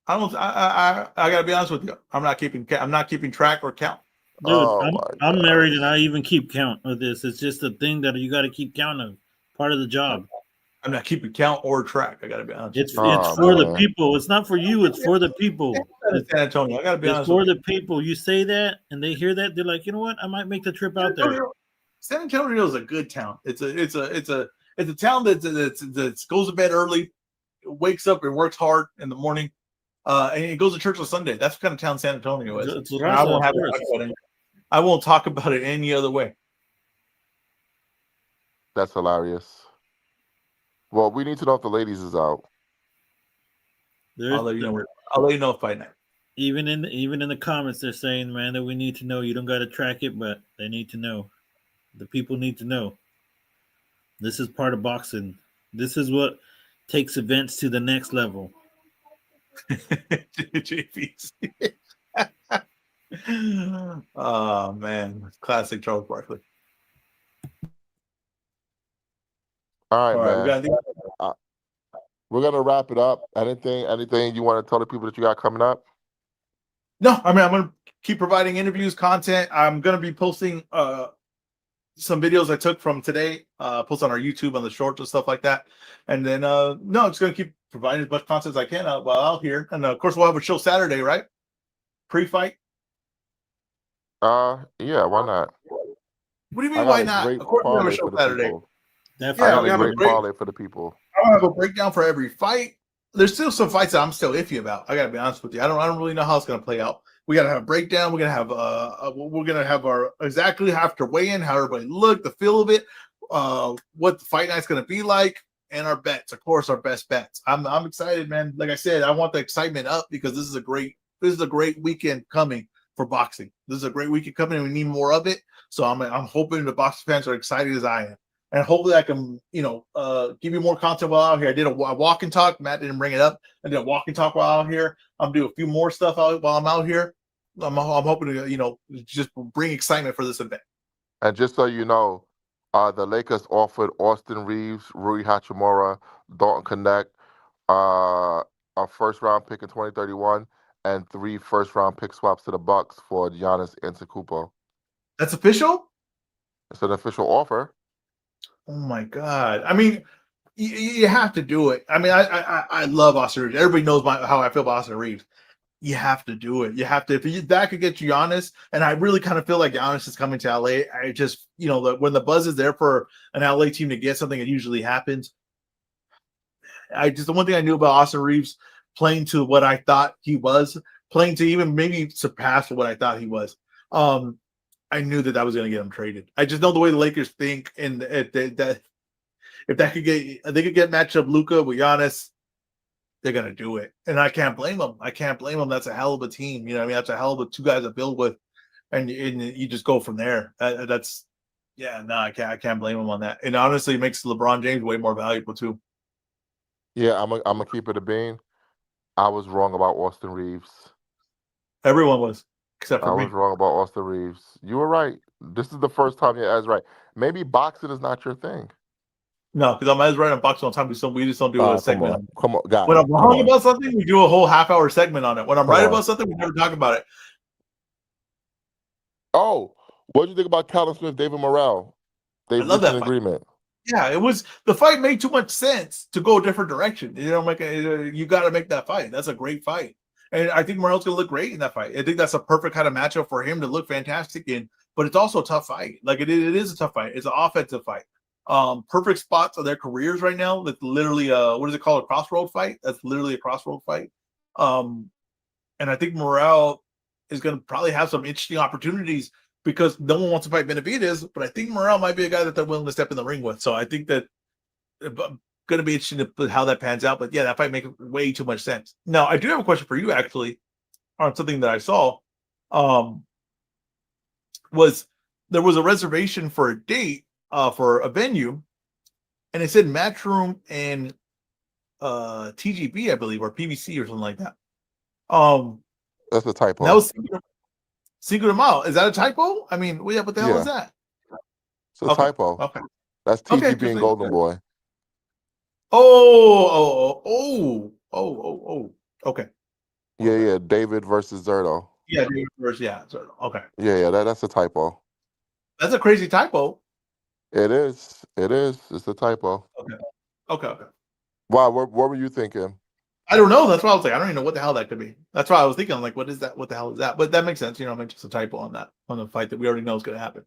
I don't. I gotta be honest with you. I'm not keeping track or count. Dude, I'm married and I even keep count of this. It's just a thing that you got to keep count of. Part of the job. I'm not keeping count or track. I gotta be honest. It's for the people. It's not for you. It's for the people. It's San Antonio. I gotta be honest. It's for the people. You say that, and they hear that, they're like, you know what? I might make the trip out there. San Antonio is a good town. It's a town that goes to bed early, wakes up and works hard in the morning, and it goes to church on Sunday. That's what kind of town San Antonio is. I won't talk about it any other way. That's hilarious. Well, we need to know if the ladies is out. I'll let you know. I'll let you know if I know. Even in the comments, they're saying, man, that we need to know. You don't got to track it, but they need to know. The people need to know. This is part of boxing. This is what takes events to the next level. JP's. Oh man, classic Charles Barkley. All right, man. We're gonna wrap it up. Anything you want to tell the people that you got coming up? No, I mean I'm gonna keep providing interviews, content. I'm gonna be posting some videos I took from today, post on our YouTube on the shorts and stuff like that. And then I'm just gonna keep providing as much content as I can while out here. And of course we'll have a show Saturday, right? Pre-fight. Yeah, why not? What do you mean why not? Of course we'll have a show Saturday. I got a great parlay for the people. I'll have a breakdown for every fight. There's still some fights that I'm still iffy about. I gotta be honest with you. I don't really know how it's gonna play out. We gotta have a breakdown. We're gonna have our exactly after weigh-in, how everybody look, the feel of it, what the fight night's gonna be like, and our bets. Of course, our best bets. I'm excited, man. Like I said, I want the excitement up because this is a great weekend coming for boxing. This is a great weekend coming, and we need more of it. So I'm hoping the boxing fans are excited as I am. And hopefully I can, give you more content while out here. I did a walk and talk. Matt didn't bring it up. I did a walk and talk while out here. I'm doing a few more stuff while I'm out here. I'm hoping to, just bring excitement for this event. And just so you know, the Lakers offered Austin Reeves, Rui Hachimura, Dalton Connect, a first-round pick in 2031, and 3 first-round pick swaps to the Bucks for Giannis Antetokounmpo. That's official? It's an official offer. Oh my God! I mean, you have to do it. I mean, I love Austin Reeves. Everybody knows how I feel about Austin Reeves. You have to do it. You have to. If that could get you Giannis, and I really kind of feel like Giannis is coming to LA. I just, when the buzz is there for an LA team to get something, it usually happens. The one thing I knew about Austin Reeves playing to what I thought he was, playing to even maybe surpass what I thought he was. I knew that was going to get him traded. I just know the way the Lakers think, and that if they could get matched up Luka with Giannis, they're gonna do it, and I can't blame them. I can't blame them. That's a hell of a team. You know what I mean? That's a hell of a two guys to build with, and you just go from there. That's no, I can't blame them on that. And honestly, it makes LeBron James way more valuable too. Yeah, I'm gonna keep it a bean. I was wrong about Austin Reeves. Everyone was, except I for was me. wrong about Austin Reeves. You were right. This is the first time you're as right. Maybe boxing is not your thing. No, because I'm as right on boxing all the time. We just don't do a Come segment on, on it. come on, guy, When I'm come wrong on, about something, we do a whole half-hour segment on it. When I'm come right on. about something, we never talk about it. Oh, what do you think about Callum Smith, David Morrell? I They've love reached an that fight. agreement. Yeah, it was the fight made too much sense to go a different direction. You know, you got to make that fight. That's a great fight, and I think Morrell's gonna look great in that fight. I think that's a perfect kind of matchup for him to look fantastic in. But it's also a tough fight. Like it is a tough fight. It's an offensive fight. Perfect spots of their careers right now. That's literally what is it called? A crossroad fight. That's literally a crossroad fight. Um, and I think Morrell is going to probably have some interesting opportunities because no one wants to fight Benavidez, but I think Morrell might be a guy that they're willing to step in the ring with. So I think that going to be interesting to put how that pans out. But yeah, that fight makes way too much sense. Now, I do have a question for you actually on something that I saw. Was there was a reservation for a date for a venue, and it said Matchroom and TGB, I believe, or PVC or something like that. That's a typo. That was Cinco de Mayo. Is that a typo? I mean, yeah, what the hell is that? It's a typo. Okay. That's Okay. TGB and Golden Boy. Oh. Okay. Yeah. David versus Zerto. Yeah, first, yeah. So, okay. Yeah. That's a typo. That's a crazy typo. It is. It's a typo. Okay. Why? What were you thinking? I don't know. That's why I was like, I don't even know what the hell that could be. That's why I was thinking, I'm like, what is that? What the hell is that? But that makes sense. You know, I mean, just a typo on that, on the fight that we already know is going to happen.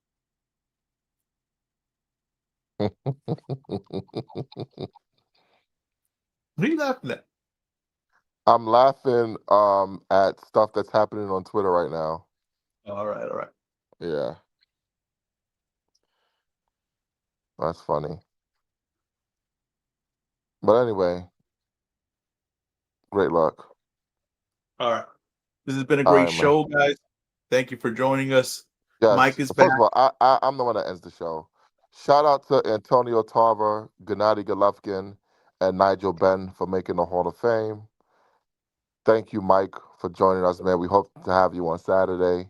What are you laughing at? I'm laughing at stuff that's happening on Twitter right now. All right. Yeah. That's funny. But anyway, great luck. All right. This has been a All great right, man. show, guys. Thank you for joining us. Yes. Mike is First back. of all, I'm the one that ends the show. Shout out to Antonio Tarver, Gennady Golovkin, and Nigel Benn for making the Hall of Fame. Thank you, Mike, for joining us, man. We hope to have you on Saturday.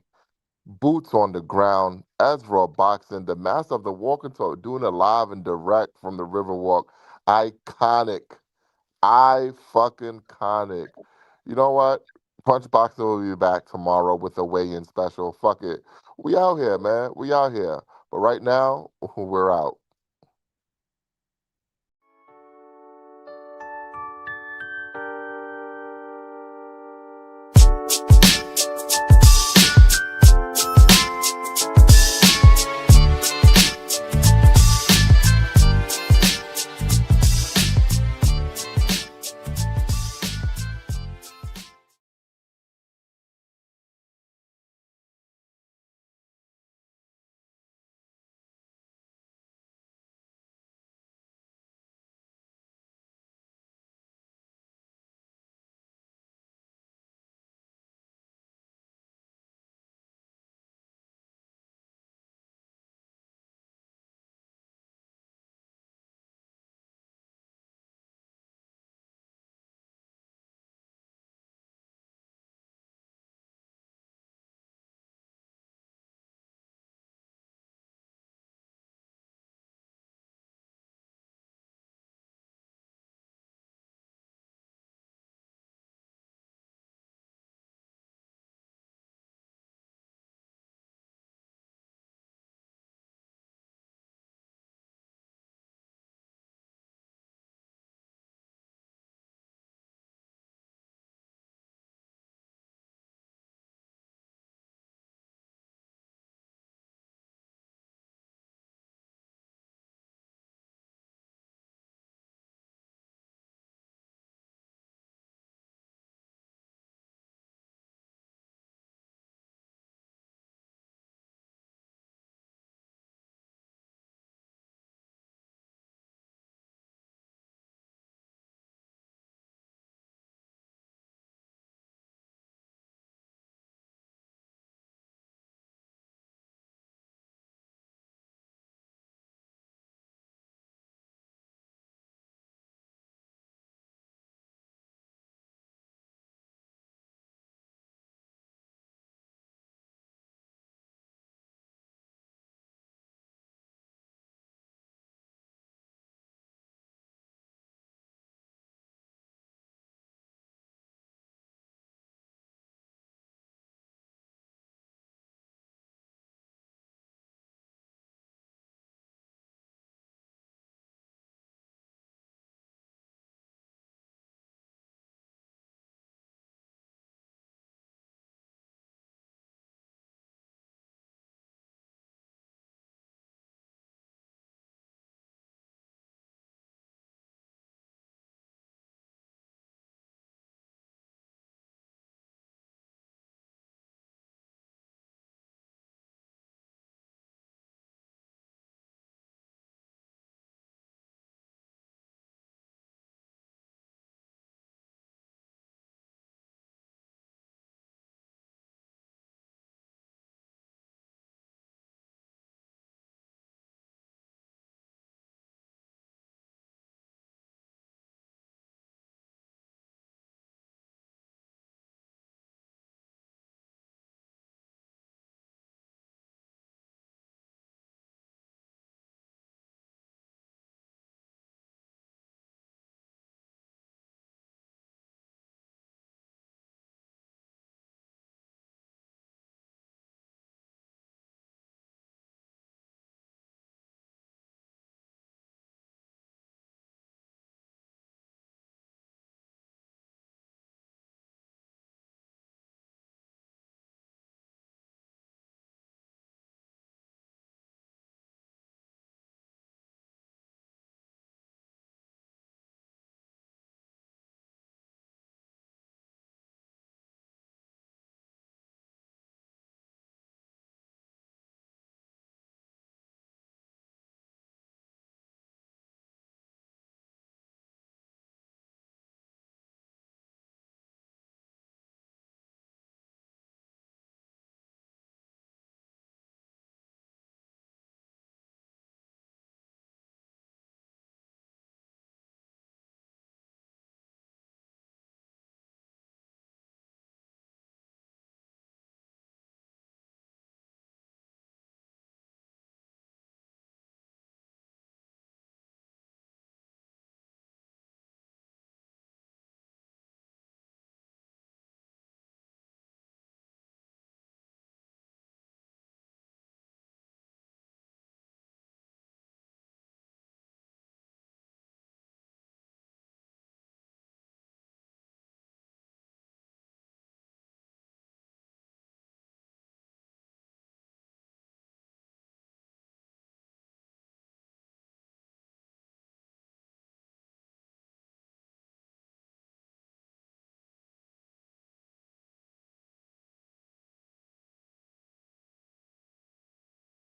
Boots on the ground, Ezra Boxing, the master of the walking talk, doing it live and direct from the Riverwalk. Iconic. I fucking conic. You know what? Punch Boxing will be back tomorrow with a weigh-in special. Fuck it. We out here, man. We out here. But right now, we're out.